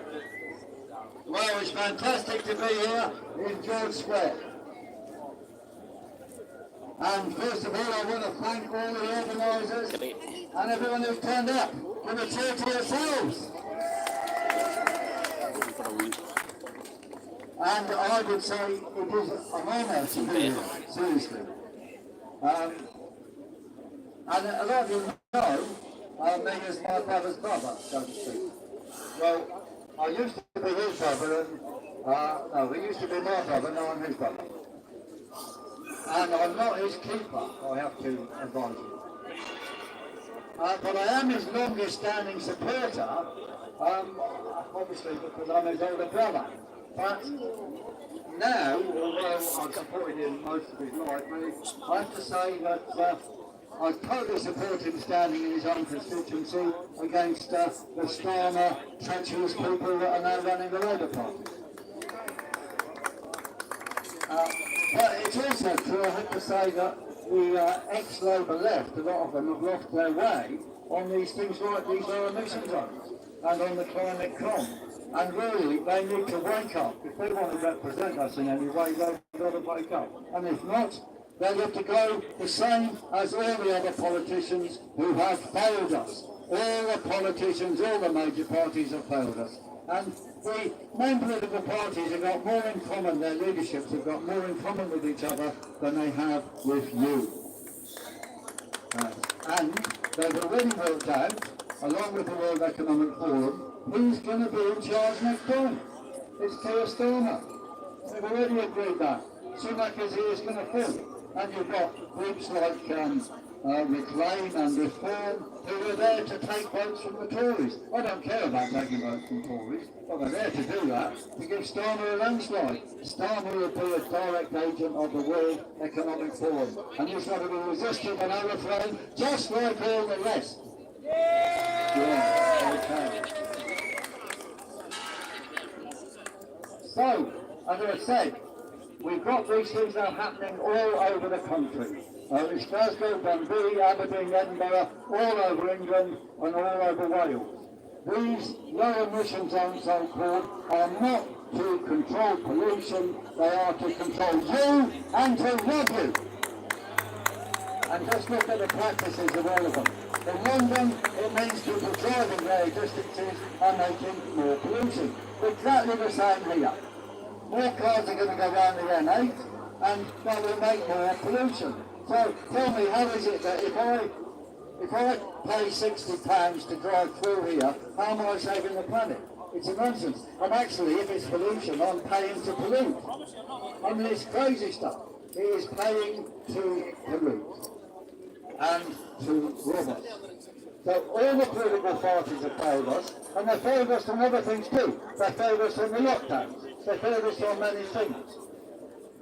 Well, it's fantastic to be here in George Square. And first of all, I want to thank all the organisers and everyone who's turned up. Give a cheer to yourselves. And I would say it is an honour to be here, seriously. And a lot of you know me as my brother's brother, so to speak. Well, I used to be his brother, and no, he used to be my brother, now I'm his brother. And I'm not his keeper, I have to advise you. But I am his longest standing supporter, obviously because I'm his older brother. But now, although I've supported him most of his life, I have to say that I totally support him standing in his own constituency against the Starmer, treacherous people that are now running the Labour Party. But it's also true, I have to say, that the ex-Labour left, a lot of them have lost their way on these things like these low emission zones and on the climate com. And really, they need to wake up. If they want to represent us in any way, they've got to wake up. And if not, they have to go the same as all the other politicians who have failed us. All the politicians, all the major parties have failed us. And the main political parties have got more in common, their leaderships have got more in common with each other than they have with you. And they've already worked out, along with the World Economic Forum, who's going to be in charge next time. It's Piers. They've already agreed that. Sunak is going to fill. And you've got groups like Reclaim and Reform who are there to take votes from the Tories. I don't care about taking votes from Tories, but they're there to do that, to give Starmer a landslide. Starmer will be a direct agent of the World Economic Forum. And he's got to be resistant and overthrown, just like all the rest. Yeah, okay. So, as I said, we've got these things now happening all over the country. It's Glasgow, Dundee, Aberdeen, Edinburgh, all over England and all over Wales. These low emission zones, so-called, are not to control pollution, they are to control you and to rob you. And just look at the practices of all of them. In London, it means people driving their distances and making more pollution. Exactly the same here. More cars are going to go around the M8 and that will make more pollution. So tell me, how is it that if I pay £60 to drive through here, how am I saving the planet? It's a nonsense. And actually, if it's pollution, I'm paying to pollute. I mean, it's crazy stuff. It is paying to pollute and to rob us. So all the political parties have failed us, and they failed us on other things too. They failed us on the lockdowns. They failed us on many things.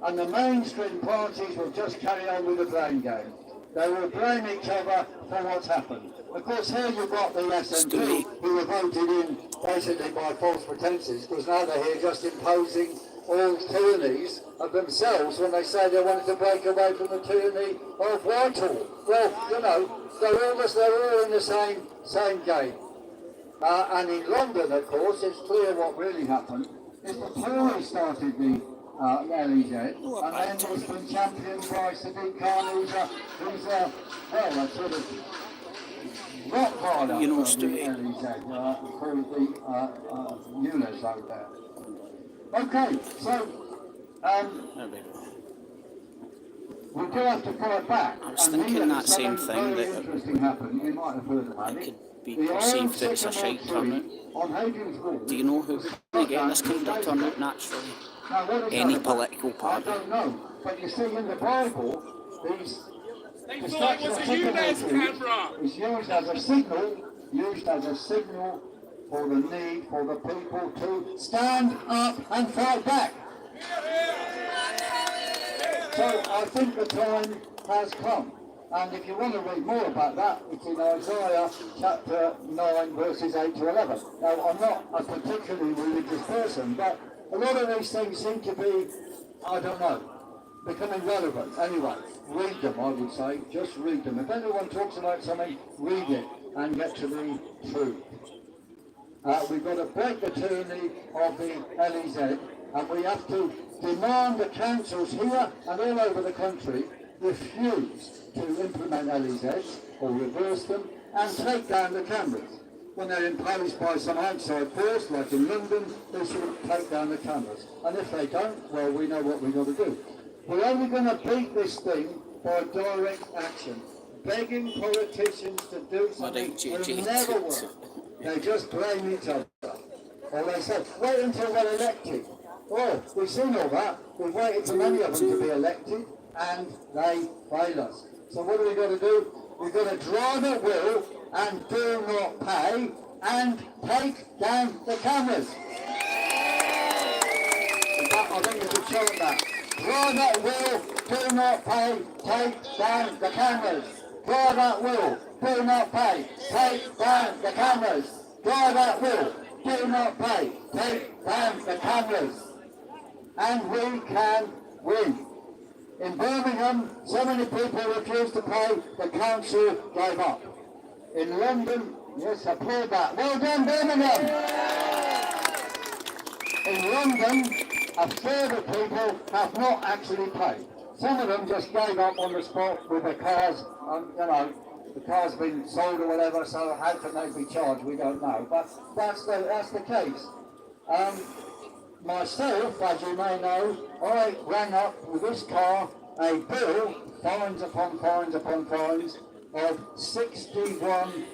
And the mainstream parties will just carry on with the blame game. They will blame each other for what's happened. Of course, here you've got the SNP who were voted in basically by false pretences, because now they're here just imposing all tyrannies of themselves when they say they wanted to break away from the tyranny of Whitehall. Well, you know, they're all in the same game. And in London, of course, it's clear what really happened. Is the Tories started the LEZ, and then it's been championed by Sadiq Khan, who's a sort of rottweiler from the LEZ, called the ULEZ out there. Okay, so we do have to fight back. I was thinking that same thing, that interesting happened. You might have heard about it it. could be perceived that it's a shite turnout. Do you know who they get this kind of turnout naturally? Any political party. I don't know, but you see in the Bible, these destruction of ULEZ is used as a signal for the need for the people to stand up and fight back. So I think the time has come. And if you want to read more about that, it's in Isaiah chapter 9, verses 8 to 11. Now, I'm not a particularly religious person, but a lot of these things seem to be, I don't know, becoming relevant. Anyway, read them, I would say. Just read them. If anyone talks about something, read it and get to the truth. We've got to break the tyranny of the LEZ, and we have to demand the councils here and all over the country refuse to implement LEZs or reverse them and take down the cameras. When they're imposed by some outside force, like in London, they should take down the cameras. And if they don't, well, we know what we've got to do. We're only going to beat this thing by direct action. Begging politicians to do something will never work. They just blame each other. Or they say, wait until we're elected. Oh, we've seen all that. We've waited for many of them to be elected, and they fail us. So what have we got to do? We've got to drive at will and do not pay and take down the cameras. I think you should show that. Drive at will, do not pay, take down the cameras. Drive at will, do not pay, take down the cameras. Drive at will, do not pay, take down the cameras. And we can win. In Birmingham, so many people refused to pay, the council gave up. In London, yes, applaud that. Well done, Birmingham! In London, a third of people have not actually paid. Some of them just gave up on the spot with their cars, you know, the car's been sold or whatever, so how can they be charged? We don't know. But that's the case. Myself, as you may know, I rang up with this car a bill, fines upon fines upon fines, of £61,000.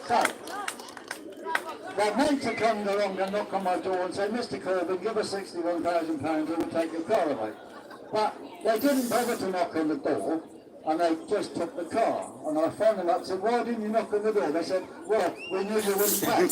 So, they're meant to come along and knock on my door and say, Mr. Corbyn, give us £61,000 and we'll take your car away. But they didn't bother to knock on the door, and they just took the car. And I phoned them up and said, why didn't you knock on the door? They said, well, we knew you wouldn't pay.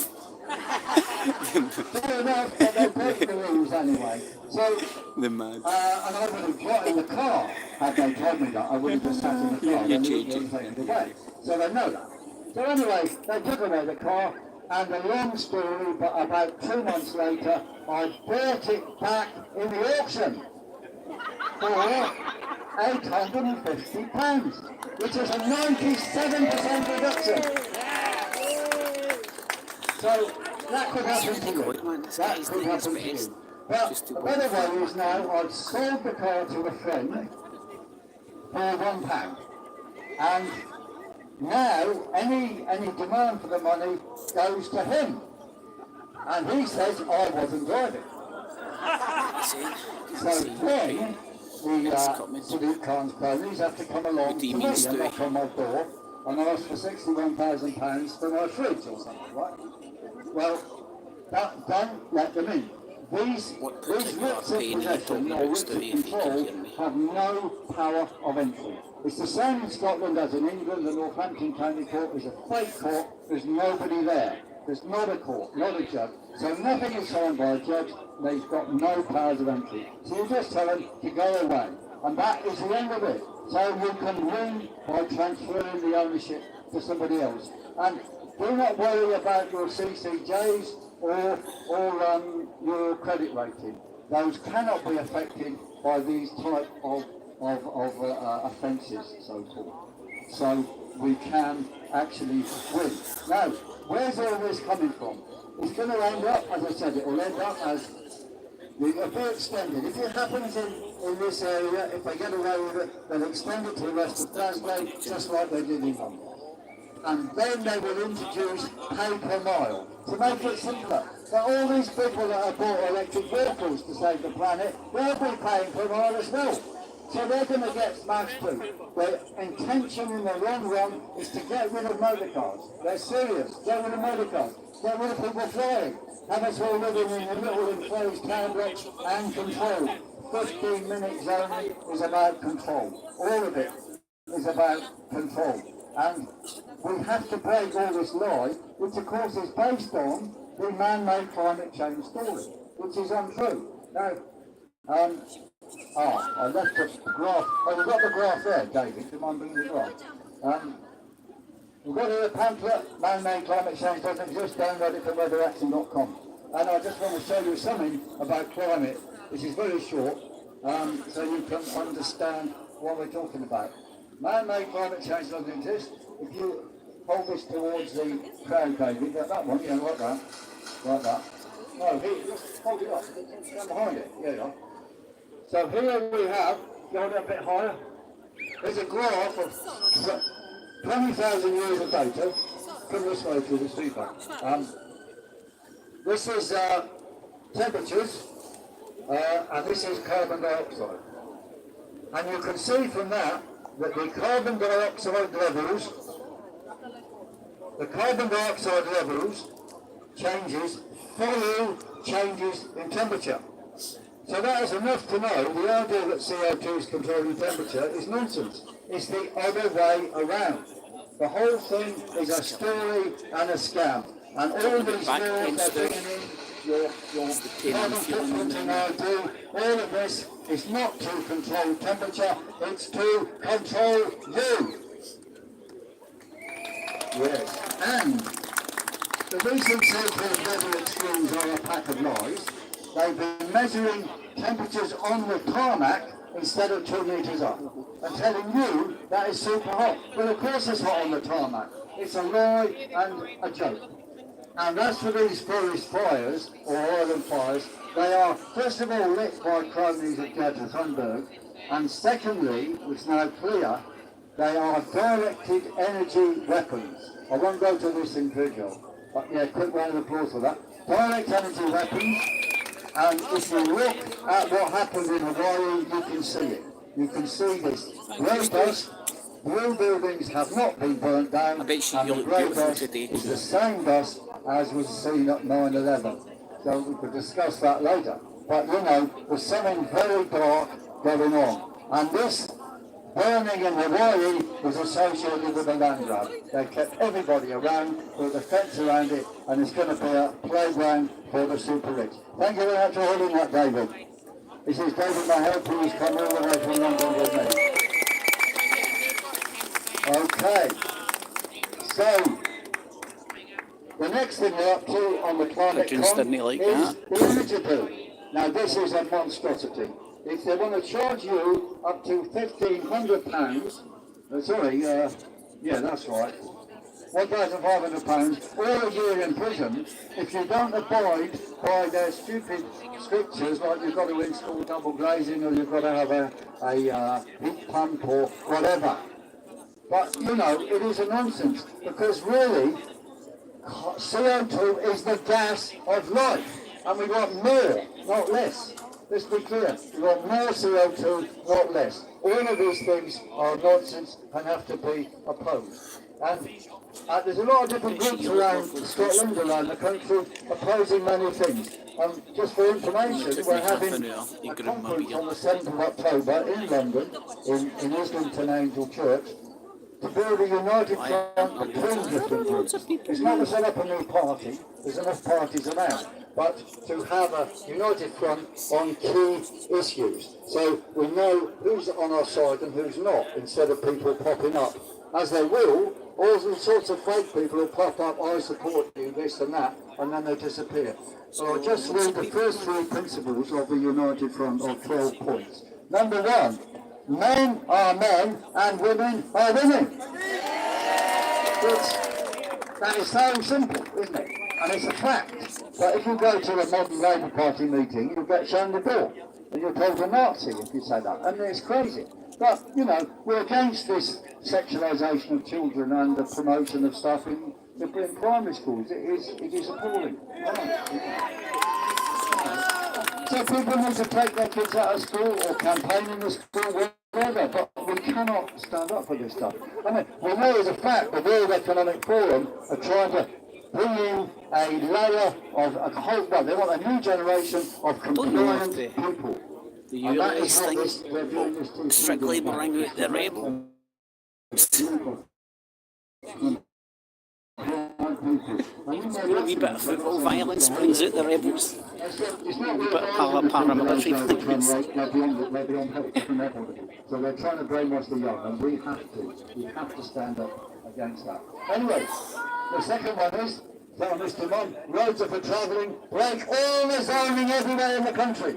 Fair enough, but they broke the rules anyway. So, and I would have got in the car had they told me that. I would have just sat in the car and they would have taken it away. So they know that. So anyway, they took away the car, and a long story, but about 2 months later, I bought it back in the auction for £850, which is a 97% reduction. So that could happen to you. That could happen to you. But the better way is now I've sold the car to a friend for £1. And now any demand for the money goes to him. And he says I wasn't driving. So then the Salute Khan's cronies have to come along to me and knock on my door and ask for £61,000 for my fridge or something, right? Well, don't let them in. These writs of possession or writs of control have no power of entry. It's the same in Scotland as in England. The Northampton County Court is a fake court. There's nobody there. There's not a court, not a judge. So nothing is signed by a judge. They've got no powers of entry. So you just tell them to go away. And that is the end of it. So you can win by transferring the ownership to somebody else. And do not worry about your CCJs or your credit rating. Those cannot be affected by these type of offences, so-called. So we can actually win. Now, where's all this coming from? It's going to end up, as I said, it will end up as a bit extended. If it happens in this area, if they get away with it, they'll extend it to the rest of Glasgow, just like they did in London. And then they will introduce pay per mile to make it simpler. But all these people that have bought electric vehicles to save the planet, they'll be paying per mile as well. So they're going to get smashed too. Their intention in the long run is to get rid of motor cars. They're serious. Get rid of motor cars. Get rid of people flying. Have us all living in a little enclosed townlets and control. 15-minute zoning is about control. All of it is about control. And we have to break all this lie, which of course is based on the man-made climate change story, which is untrue. Now, I left the graph. Oh, we've got the graph there, David. Do you mind bringing the graph? We've got here a pamphlet, Man-Made Climate Change Doesn't Exist, download it from weatheraction.com. And I just want to show you something about climate, which is very short, so you can understand what we're talking about. Man-made climate change doesn't exist. If you hold this towards the crowd, David, that one, yeah, like that. Like that. No, here, just hold it up. Stand behind it. Yeah, you are. So here we have, go a bit higher, there's a graph of 20,000 years of data. Come this way to the feedback. This is temperatures, and this is carbon dioxide. And you can see from that the carbon dioxide levels changes follow changes in temperature. So that is enough to know the idea that CO2 is controlling temperature is nonsense. It's the other way around. The whole thing is a story and a scam. And all these laws are bringing in your carbon footprint and ID, all of this is not to control temperature, it's to control you. Yes. And the recent so-called weather extremes are a pack of lies. They've been measuring temperatures on the tarmac instead of 2 metres up, and telling you that is super hot. Well, of course it's hot on the tarmac. It's a lie and a joke. And as for these forest fires, or island fires, they are first of all lit by cronies of Greta Thunberg, and secondly, which is now clear, they are directed energy weapons. I won't go to this in detail, but yeah, quick round of applause for that. Direct energy weapons, and if you look at what happened in Hawaii, you can see it. You can see this grey dust. Blue buildings have not been burnt down, and the grey dust is the same dust as was seen at 9/11. So we could discuss that later. But you know, there's something very dark going on. And this burning in Hawaii was associated with a land grab. They kept everybody around with a fence around it, and it's going to be a playground for the super rich. Thank you very much for holding that, David. This is David Mahel, who's come all the way from London with me. Okay, so the next thing we're up to on the climate con is the energy bill. Now this is a monstrosity. If they want to charge you up to £1,500, yeah, that's right, £1,500 or a year in prison if you don't abide by their stupid strictures, like you've got to install double glazing or you've got to have a heat pump or whatever. But, you know, it is a nonsense, because really, CO2 is the gas of life, and we want more, not less. Let's be clear, we want more CO2, not less. All of these things are nonsense and have to be opposed. And there's a lot of different groups around Scotland, around the country, opposing many things. Just for information, we're having a conference on the 7th of October in London, in Islington Angel Church, to build a united front between different groups. It's not to set up a new party, there's enough parties around, but to have a united front on key issues. So we know who's on our side and who's not, instead of people popping up. As they will, all sorts of fake people will pop up, I support you, this and that, and then they disappear. So I'll just read the first 3 principles of the united front of 12 points. Number 1. Men are men and women are women. That is so simple, isn't it? And it's a fact. But if you go to a modern Labour Party meeting, you'll get shown the door. And you're called a Nazi if you say that. And it's crazy. But, you know, we're against this sexualisation of children and the promotion of stuff in primary schools. It is appalling. So people need to take their kids out of school or campaign in the school, whatever, but we cannot stand up for this stuff. I mean, we know as a fact the World Economic Forum are trying to bring in a layer of a whole, well, they want a new generation of compliant people. The ULEZ thing, strictly bring out the rebels. A wee bit of football violence brings out the rebels. A wee bit of paramilitary things. So they're trying to brainwash the young, and we have to stand up against that. Anyway, the second one is, tell Mr. Munn, roads are for travelling, break all the zoning everywhere in the country.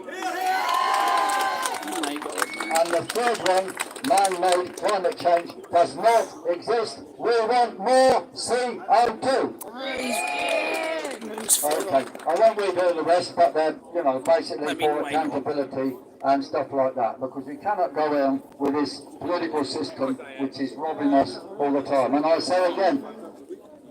And the third one, man-made climate change does not exist. We want more CO2. Okay, I won't read all the rest, but they're, you know, basically for accountability and stuff like that, because we cannot go on with this political system which is robbing us all the time. And I say again,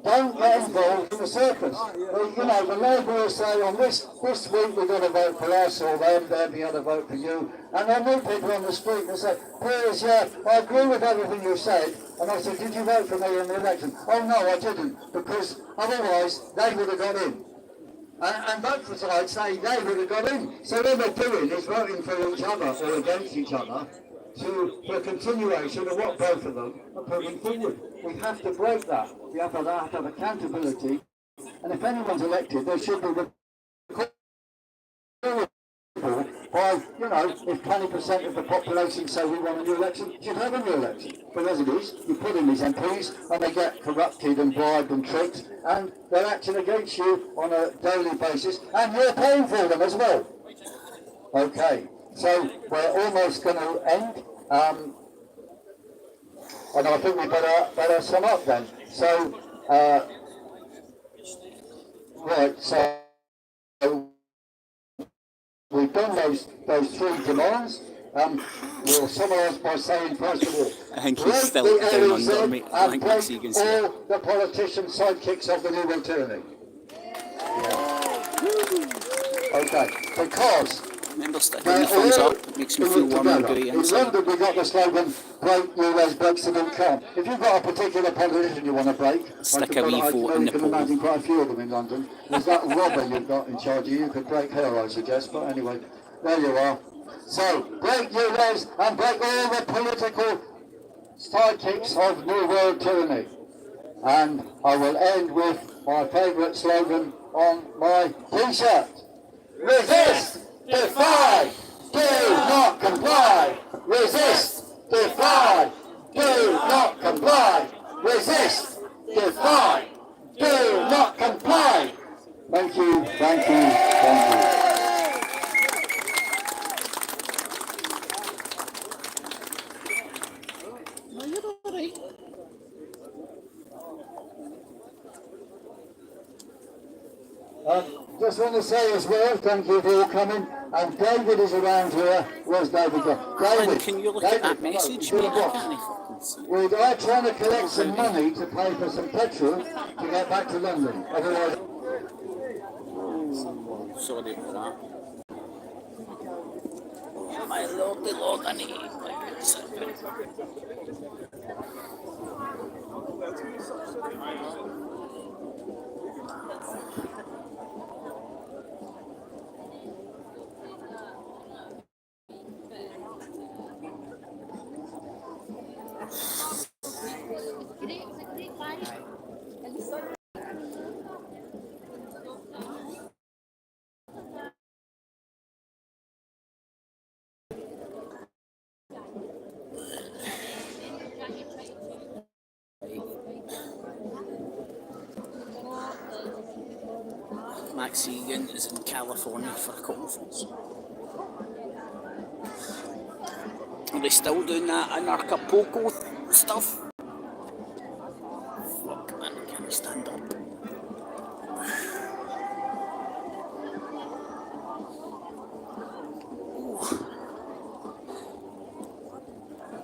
don't get involved in the circus. You know, the Labourers say on this week we've got to vote for us or them, there'll be other vote for you. And I meet people on the street and say, Piers, yeah, I agree with everything you said. And I said, did you vote for me in the election? Oh no, I didn't, because otherwise they would have got in. And both sides say they would have got in. So what they're doing is voting for each other or against each other for a continuation of what both of them are putting forward. We have to break that. We have to have accountability. And if anyone's elected, they should be by, you know, if 20% of the population say we want a new election, you should have a new election. But as it is, you put in these MPs and they get corrupted and bribed and tricked, and they're acting against you on a daily basis, and you're paying for them as well. Okay, so we're almost going to end, and I think we better sum up then. So, right, so we've done those three demands. We'll summarise by saying, first of all, I think he's break still the down LEZ under, mate. I and think break McInnes all the politician sidekicks of the new world tyranny. Okay, because Remember sticking the thumbs up, it makes me feel warm and gooey in inside. London, we got the slogan, break ULEZ, Brexit and come. If you've got a particular politician you want to break, Stick a wee vote in you the can poll. imagine quite a few of them in London. There's that robber you've got in charge of you. You could break her, I suggest, but anyway, there you are. So, break ULEZ and break all the political sidekicks of New World tyranny. And I will end with my favourite slogan on my t-shirt. Resist, defy, do not comply. Resist, defy, do not comply. Resist, defy, do not comply. Thank you, thank you, thank you. No, you're all right. Just want to say as well, thank you for all coming. And David is around here. Where's David gone? Colin, David, can you look at that message, mate? I what? can't fucking see. We are trying to collect some money to pay for some petrol to get back to London. Otherwise, Sorry for that. Oh, my lordy lord, I need Max Egan is in California for a conference. Are they still doing that Anarchapulco stuff? Fuck, man, I can't stand up.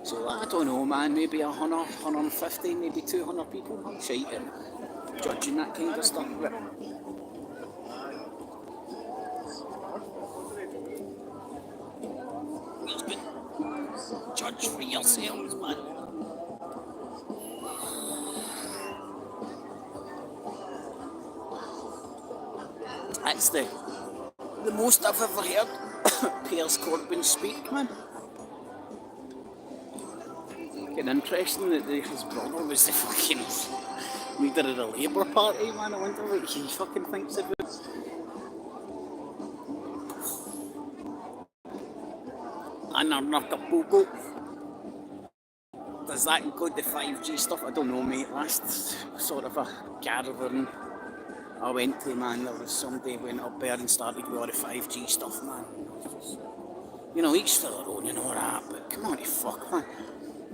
So I don't know, man, maybe 100, 150, maybe 200 people. I'm shiting, judging that kind of stuff. But judge for yourselves, man. That's the most I've ever heard Piers Corbyn speak, man. Fucking interesting that his brother was the fucking leader of the Labour Party, man. I wonder what he fucking thinks of it. Anarchapulco. Does that include the 5G stuff? I don't know, mate. Last sort of a caravan I went to, man, there was somebody went up there and started with all the 5G stuff, man. You know, each for their own and all that, but come on, fuck, man.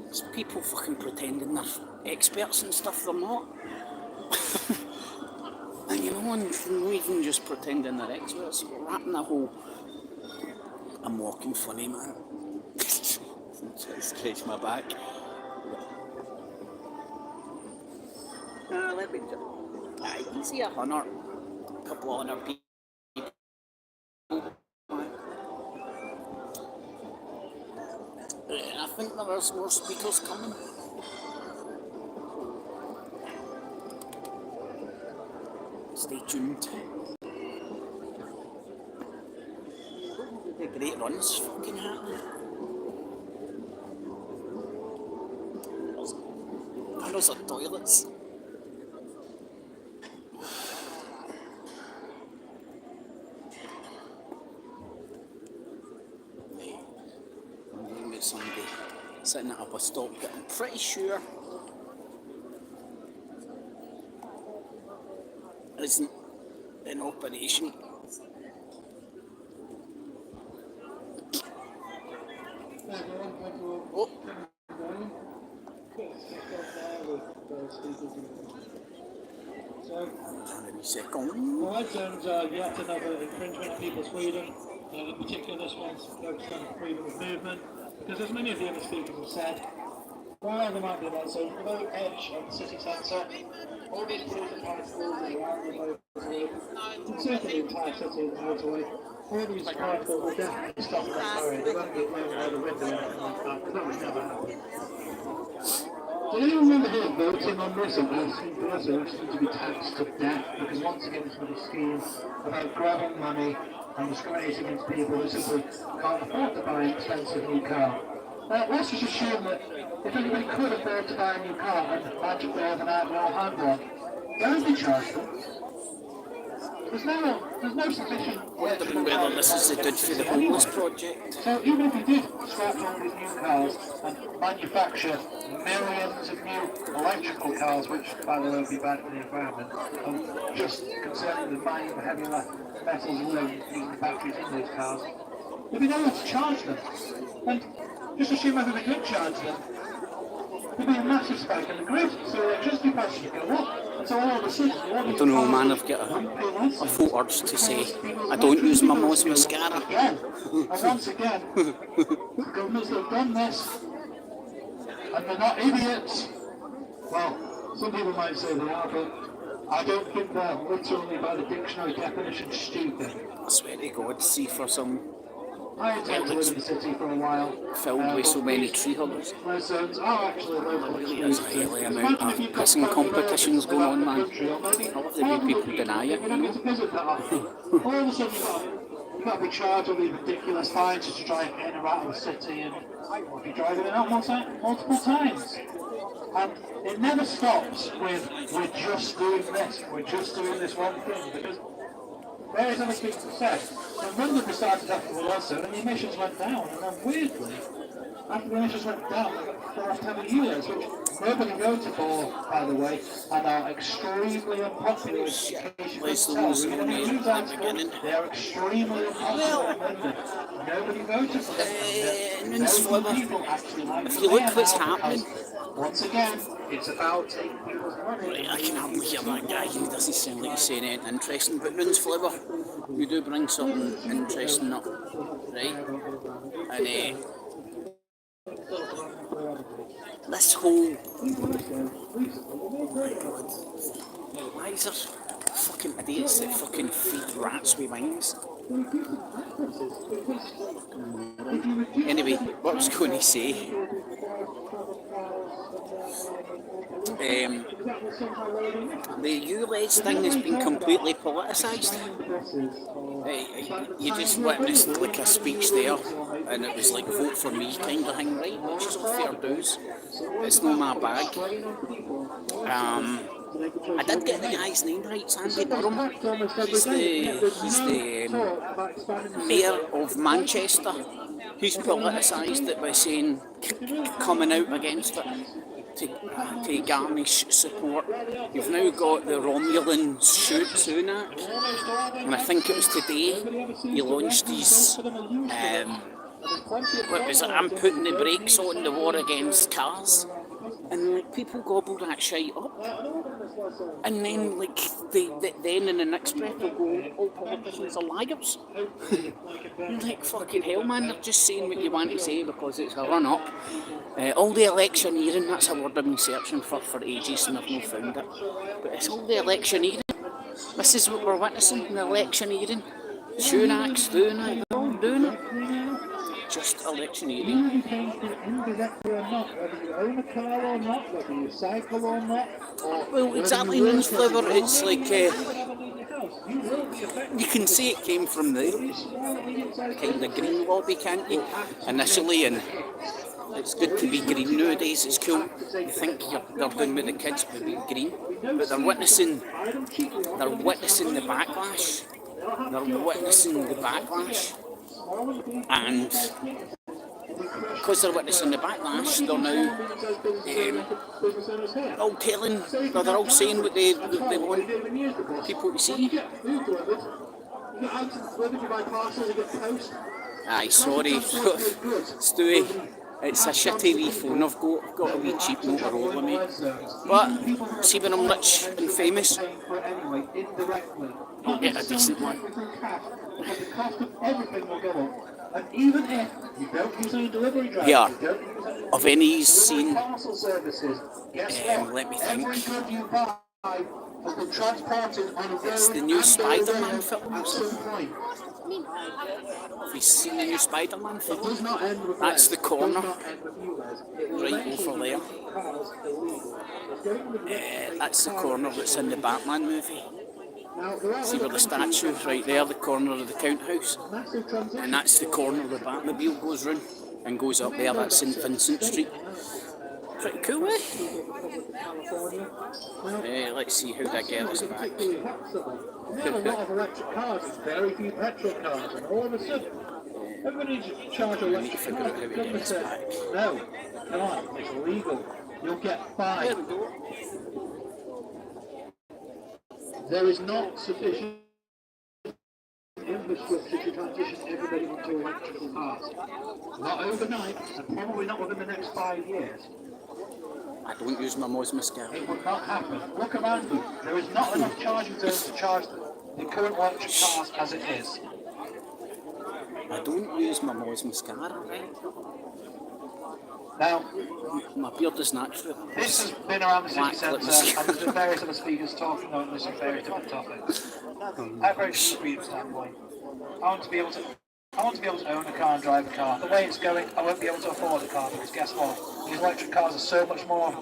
There's people fucking pretending they're experts and stuff, they're not. And you know, and even just pretending they're experts, wrapping the whole I'm walking funny, man. Scratch my back. Let me just. I can see a couple of 100 people. I think there is more speakers coming. Stay tuned. The great runs fucking happening. There's our toilets. I'm going with somebody sitting at a bus stop, but I'm pretty sure isn't in operation. Well, that sounds yet another infringement on people's freedom. In particular, this one's focused on freedom of movement, because as many of the other speakers have said, while there might be about so low edge of the city centre, all these polluted particles around the motorway, and certainly the entire city of the motorway, all these particles will definitely stop in that area. They won't get blown out the window or anything like that, because that would never happen. Does anyone remember here voting on this and asking for us or asking to be taxed to death? Because once again it's another scheme about grabbing money and discriminating against people who simply can't afford to buy an expensive new car. Let's just assume that if anybody could afford to buy a new car and magically overnight we all had one, don't be charged them. There's no sufficient... Wondering whether this is the dude for the homeless project. So even if you did scrap all these new cars and manufacture millions of new electrical cars, which by the way would be bad for the environment, and just concerning the mining of heavy metals alone using batteries in those cars, there'd be no one to charge them. And just assume whether they could charge them, there'd be a massive spike in the grid, so electricity prices would go up. So all of a sudden, I don't know, man, I've got a full urge to say I don't use my Moz mascara. Again, and once again, the governments that have done this, and they're not idiots. Well, some people might say they are, but I don't think they're literally by the dictionary definition stupid. I swear to God, see for some I intend to live in the city for a while. filled with so many tree huggers. My sons are actually local. There's a hell amount of pissing competitions going on, man. I love the way people deny it, you know. All of a sudden you've got to be charged with these ridiculous fines just to drive in and out of the city, and if you're driving it out multiple times. And it never stops with, we're just doing this one thing, because various other speakers have said, when London started after the ULEZ zone and the emissions went down, and then weirdly, after the emissions went down, they got 4 or 10 ULEZ, which nobody voted for, by the way, and are extremely unpopular. Where's the rules in the beginning? They are extremely unpopular in London. Nobody voted for them. If you look what's happening, once again, it's about taking people's money. right, I can hardly hear that guy, he doesn't sound like he's saying anything interesting, but Rune's Flower, you do bring something interesting up, right? And this whole... Oh my God. Why is there fucking idiots that fucking feed rats with wings? Anyway, what I was going to say... the ULEZ thing has been completely politicised. You just witnessed like a speech there, and it was like vote for me kind of thing, right? Which is all fair dues. It's not my bag. I did get the guy's name right, Sandy Durham. He's the mayor of Manchester. He's politicised it by saying, coming out against it to garnish support. You've now got the Romulan Sunak, and I think it was today he launched his what was it? I'm putting the brakes on the war against cars. And like people gobble that shite up, and then like then in the next breath they'll go, all politicians are liars. Like fucking hell, man, they're just saying what you want to say because it's a run up. All the electioneering, that's a word I've been searching for ages and I've not found it. But it's all the electioneering. This is what we're witnessing, the electioneering. Sunak's doing it, they're all doing it. Just electioneering. Well, exactly, in Flower, it's like you can say it came from the kind of green lobby, can't you? Initially, and it's good to be green nowadays. It's cool. You think they're doing with the kids by being green, but they're witnessing the backlash. And because they're witnessing the backlash, they're now all telling, they're all saying what they want people to see. Aye, sorry, Stewie. It's a shitty wee phone I've got. I've got a wee cheap Motorola, mate. But see when I'm rich and famous, I'll get a decent one. Because the cost of everything will go up. And even if you don't use any delivery drivers, Yeah. you don't use any Of any seen, parcel services, guess what? let me Every think. good you buy has been transported on a road It's the new and Spider-Man rail film. at some point. Have you seen the new Spider-Man It film? does not end with That's ULEZ. the corner. It does not end with ULEZ. It will Right eventually over there. make cars illegal. It's going with That's the corner that's in the Batman movie. Now, there are See other where the statue is right there, the corner of the count house. massive transitions. And that's the corner the Batmobile goes round and goes up there. That's St Vincent Street. Pretty cool, eh? Let's see how that gets back. We have a lot of electric cars, there's very few petrol cars, and all of a sudden, everybody needs to charge I need to electric figure cars. out how The it government gets said, back. no, come on, it's illegal. You'll get fined. There is not sufficient infrastructure to transition everybody onto electrical cars. Not overnight, and probably not within the next 5 years. I don't use my Moz mascara. It would not happen. Look around you. There is not enough charging zones to charge the current electric cars as it is. I don't use my Moz mascara, right? Now, My beard is natural. this has been around the city Black centre, clippers. and there's been various other speakers talking on this on various different topics. I have a very discreet standpoint. I want to be able to own a car and drive a car. The way it's going, I won't be able to afford a car because guess what? These electric cars are so much more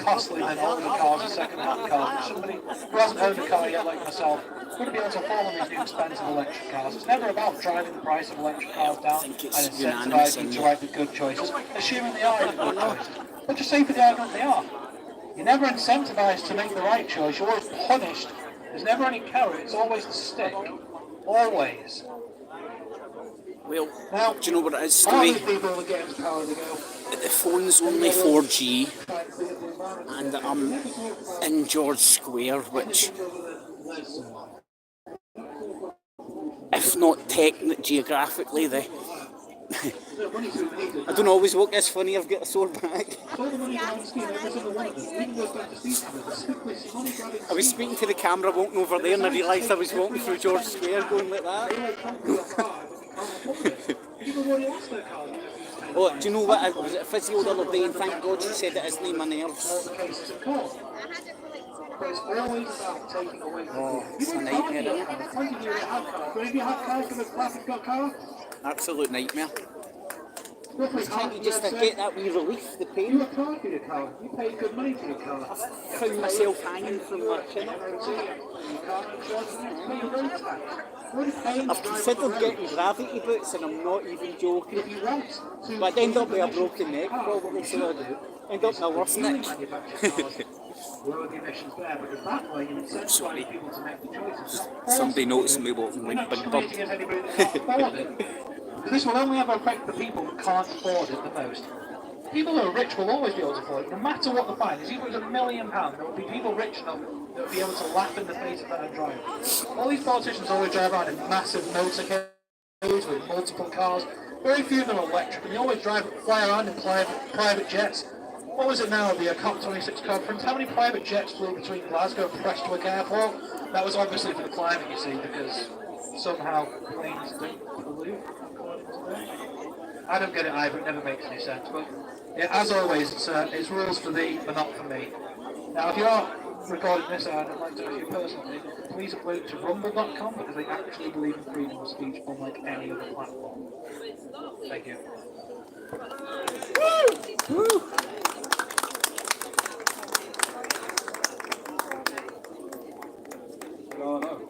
costly than older cars and second-hand cars. And somebody who hasn't owned a car yet, like myself, wouldn't be able to afford one of these new expensive electric cars. It's never about driving the price of electric cars down and it's unanimous, incentivising you to make the good choices, assuming they are the good choices. But just say for the argument they are. You're never incentivised to make the right choice. You're always punished. There's never any carrot. It's always the stick. Always. Well, Now, do you know what it is, all these Stewie? people are getting to power to go. The phone's only 4G and I'm in George Square, which, if not geographically, I don't always walk this funny, I've got a sore back. I was speaking to the camera walking over there and I realised I was walking through George Square going like that. Oh, do you know what? I was at a physio the other day and thank God she said it isn't my nerves. Oh, it's a nightmare, isn't it? Absolute nightmare. Can't you just forget that wee relief, the pain? You applied for your car. You paid good money for your car. I found myself hanging from that chin. I've considered getting gravity boots and I'm not even joking. But I'd end up with a broken neck probably, so I'd end up with a worse neck. Sorry. Somebody noticed me walking like Big Bump. This will only ever affect the people who can't afford it the most. People who are rich will always be able to afford it, no matter what the fine is. Even if it's £1 million, there will be people rich enough that will be able to laugh in the face of that and drive. All these politicians always drive around in massive motorcades with multiple cars. Very few of them are electric, and they always fly around in private jets. What was it now, the COP26 conference? How many private jets flew between Glasgow and Prestwick Airport? That was obviously for the climate, you see, because somehow planes don't pollute. I don't get it either, it never makes any sense, but yeah, as always, it's rules for thee, but not for me. Now, if you are recording this and I'd like to ask you personally, please upload it to rumble.com because they actually believe in freedom of speech unlike any other platform. Thank you. Woo! Woo! Oh, no.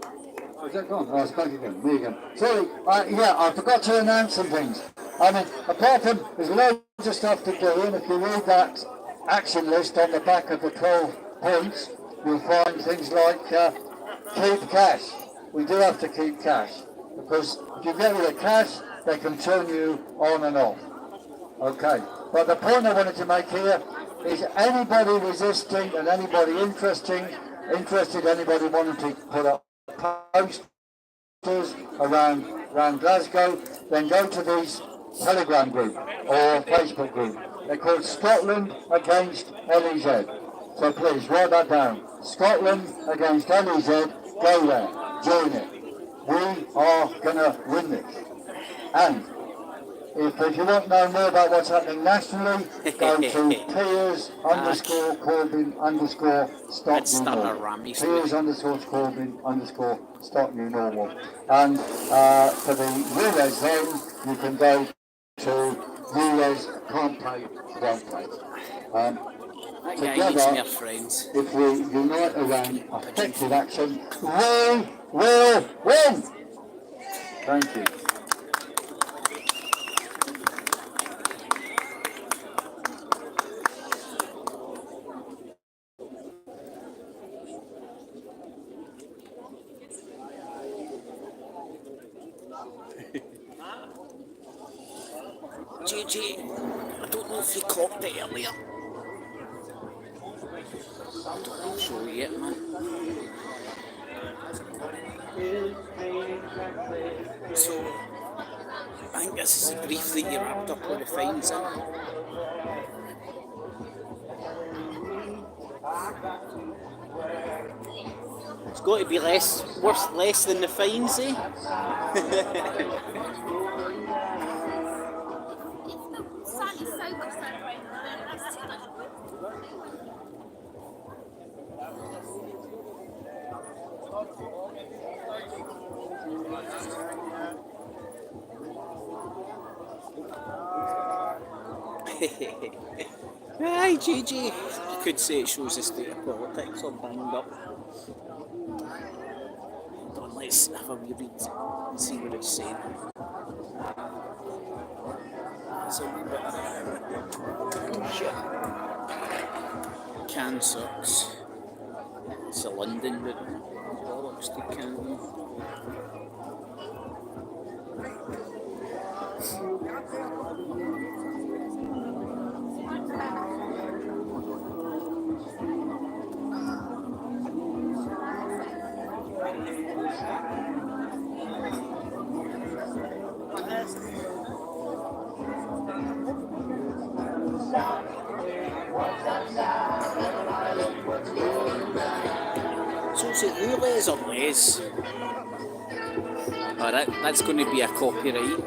Oh, is that gone? Oh, it's back again. Me again. Sorry, yeah, I forgot to announce some things. I mean, apart from, there's loads of stuff to do, and if you read that action list on the back of the 12 points, you'll find things like keep cash. We do have to keep cash, because if you get rid of cash, they can turn you on and off. Okay, but the point I wanted to make here is anybody resisting and anybody interested, anybody wanting to put up posters around Glasgow, then go to these Telegram group or Facebook group. They're called Scotland Against LEZ. So please write that down. Scotland Against LEZ. Go there. Join it. We are going to win this. And if you want to know more about what's happening nationally, go to Piers _ Corbyn _ stop new normal. Piers _ Corbyn _ stop new normal. And for the ULEZ then, you can go to ULEZ can't pay, won't pay. Together, if we unite around effective action, we will win! Thank you. JJ, I don't know if you clocked it earlier. I don't show you yet, man. So, I think this is the brief that you wrapped up with the fines in. It's got to be worth less than the fines, eh? Aye, GG. You could say it shows the state of politics all banged up. Let's have a wee read and see what it's saying. It's a wee bit can sucks. It's a London route. Bollocks to Canton. So is it ULEZ or LEZ? Oh, that's going to be a copyright.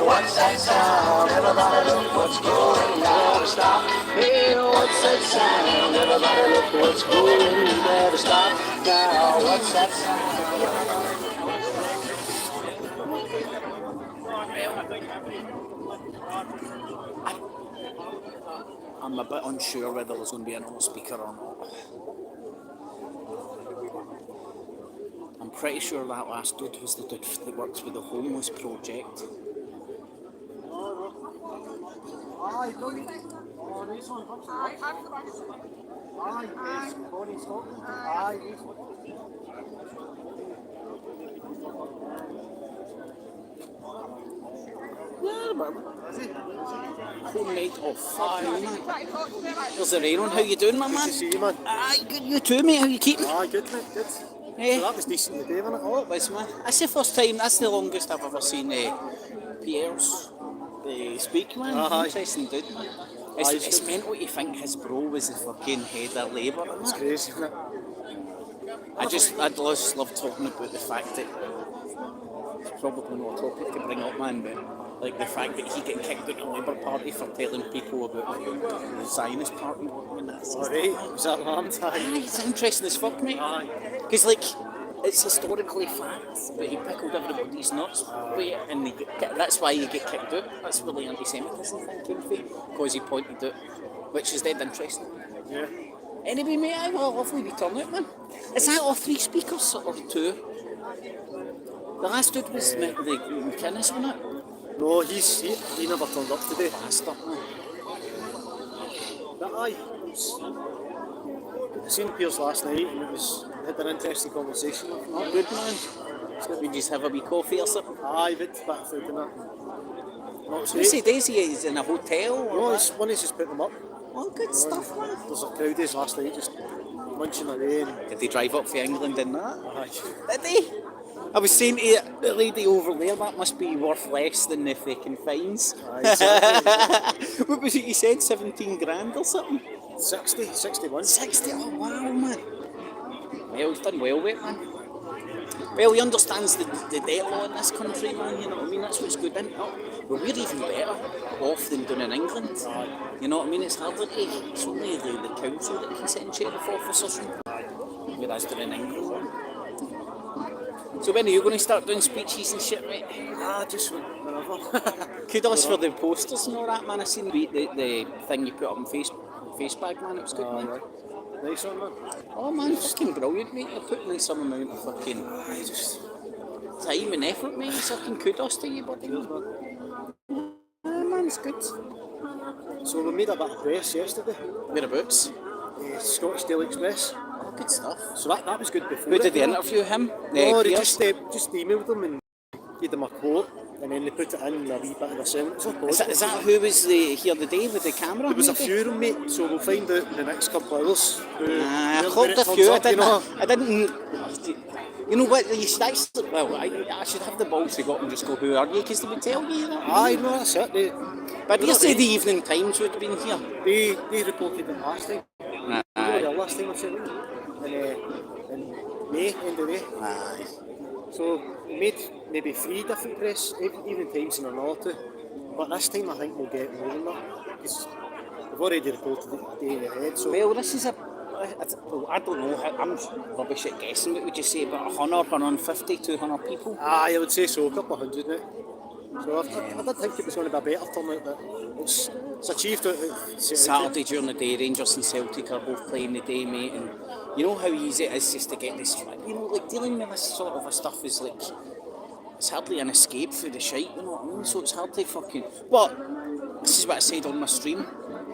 What's that sound? Everybody look what's going on. Stop. Hey, what's that sound? Everybody look what's going on. Better stop now. What's that sound? I'm a bit unsure whether there's going to be another speaker or not. I'm pretty sure that last dude was the dude that works with the homeless project. Aye, Colin. Oh, this one comes to life. Aye, yes, Colin Scotland. Aye, this one. Yeah, but homemade of fine. There's the rain on. How you doing, my man? Good to see you, man. Aye, good. You too, mate. How you keeping? Aye, good, mate, good. Hey. So that was decent today, wasn't it? Oh, it was, man. That's the first time, that's the longest I've ever seen Piers speak, man. Aye. Interesting dude, man. It's mental to think his bro was the fucking head of Labour. It's crazy, isn't it? I just love talking about the fact that it's probably not a topic to bring up, man, but like the fact that he get kicked out of the Labour Party for telling people about the Zionist Party. Alright, was that alarmed? Aye, it's interesting as fuck, mate. Because like, it's historically fact that he pickled everybody's nuts with it, and that's why you get kicked out. That's where the anti-Semitism thing came from, because he pointed out, which is dead interesting. Yeah. Anyway, mate, I will lovely be turnout, man. Is that all three speakers or two? The last dude was the McInnes, wasn't it? No, he never turned up today. Bastard, man. But aye, I seen Piers last night and we had an interesting conversation with him. Oh, good man. So we just have a wee coffee or something. Aye, but bit of food and that. Not So he days he is in a hotel or no, what? one is just put them up. Oh, good stuff, man. There's a crowd days last night just munching away. And Did they drive up for England and that? aye. Did they? I was saying to the lady over there, that must be worth less than the fucking fines. Aye, exactly. What was it you said, 17 grand or something? 61. 60, oh wow, man. Well, he's done well with it, man. Well, he understands the debt law in this country, man, you know what I mean? That's what's good, isn't it? Well, we're even better off than doing in England. You know what I mean? It's harder to, it's only the council that can send sheriff officers in. Whereas doing in England. So when are you going to start doing speeches and shit, mate? Just whenever. Kudos for the posters and all that, man. I seen the thing you put up on Facebook, man. It was good, man. Right. Nice one, man. Oh, man, fucking brilliant, mate. You're putting in some amount of fucking time and effort, mate. Fucking kudos to you, buddy. Cheers, man. Man, it's good. So we made a bit of press yesterday. Whereabouts? Scottish Daily Express. Oh, good stuff. So that was good before. Who did they interview him? No, they Piers? just emailed them and gave them a quote, and then they put it in a wee bit of a sentence. Is that who was here the day with the camera? There was a maybe? few of them, mate, so we'll find out in the next couple of hours. I clocked a few. I didn't. You know what? You should actually. Well, I should have the balls to go up and just go, "Who are you?" Because they would tell you. Aye, no, that's it. But you say the Evening Times would have been here. They reported it last time. The last time I seen them. In May, end of May. Aye. So we made maybe 3 different press, even times in another 2. But this time I think we'll get more than that. Because we've already reported it a day ahead. So Well, this is I don't know, I'm rubbish at guessing, what would you say, about 100, 150, 200 people? I would say so, a couple of hundred now. So I did think it was going to be a better turnout, but it's achieved it. Saturday during the day, Rangers and Celtic are both playing the day, mate, and you know how easy it is just to get this, you know, like dealing with this sort of stuff is like, it's hardly an escape through the shite, you know what I mean? So it's hard to fucking, but this is what I said on my stream.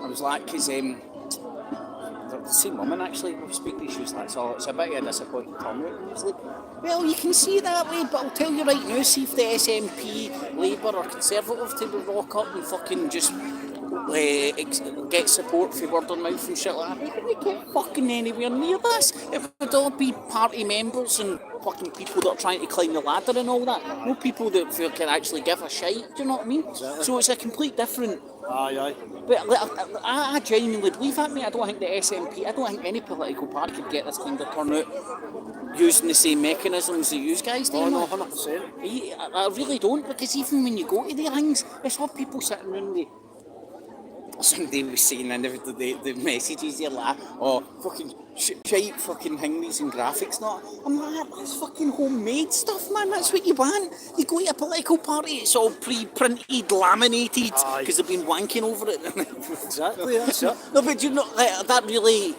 I was like, because the same woman actually was speaking, she was like, so it's a bit of a disappointing turnout. And I was like, well, you can see that way, but I'll tell you right now, see if the SNP, Labour or Conservative to rock up and fucking just get support for word of mouth and shit like that. We couldn't get fucking anywhere near this. It would all be party members and fucking people that are trying to climb the ladder and all that. No people that can actually give a shite, do you know what I mean? Exactly. So it's a complete different... Aye. But I genuinely believe that, mate. I don't think the SNP, I don't think any political party could get this kind of turnout using the same mechanisms that you guys do. Oh no, 100%. I really don't, because even when you go to the things, it's all people sitting around with. Somebody was saying in the messages here, like, oh, fucking shite fucking thingies and graphics, not. I'm like, that's fucking homemade stuff, man. That's what you want. You go to a political party, it's all pre-printed, laminated, because they've been wanking over it. Exactly, that's it. No, but you know, that really,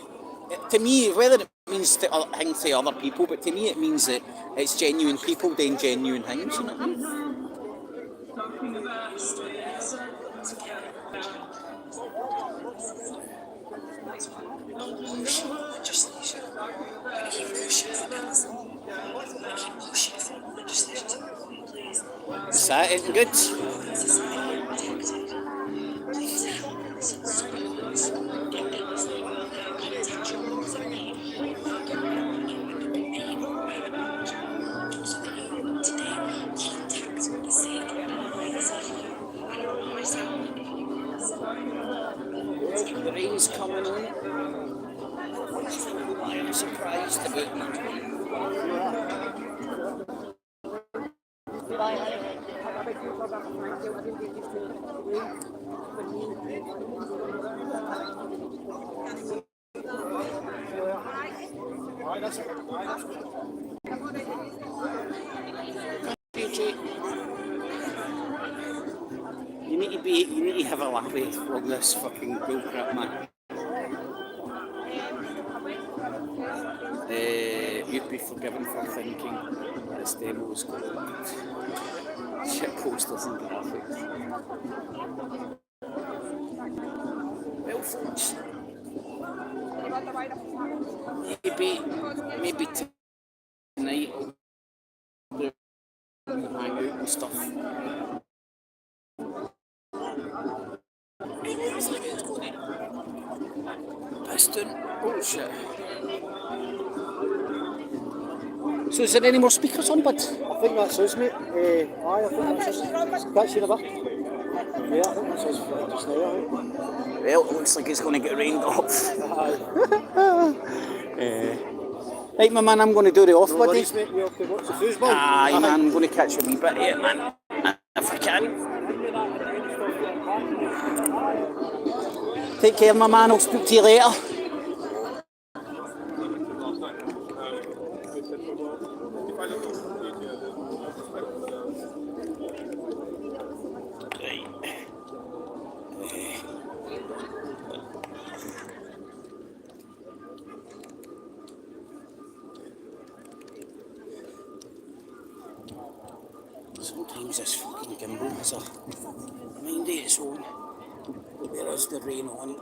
to me, whether it means things to other people, but to me it means that it's genuine people doing genuine things, you know what I mean? Is that it good? The rain's coming on. I'm surprised about You need to have a laugh on this fucking bullcrap, man. You'd be forgiven for thinking this demo was good. Shit posters and graphics. Well, folks, maybe tonight we'll hang out and stuff. Piston. Oh shit. So is there any more speakers on, bud? I think that's us, mate. Aye, I think that's us. Catch you in a bit. Yeah, I think that's us for just now, I think. Well, it looks like it's going to get rained off. Aye. Right, my man, I'm going to do the off, No buddy. worries, mate. You okay? What's the foosball? Aye, man, I'm going to catch a wee bit here, man. If I can. Take care, my man. I'll speak to you later. Sometimes this fucking gimbal has a mind of its own. There is the rain on.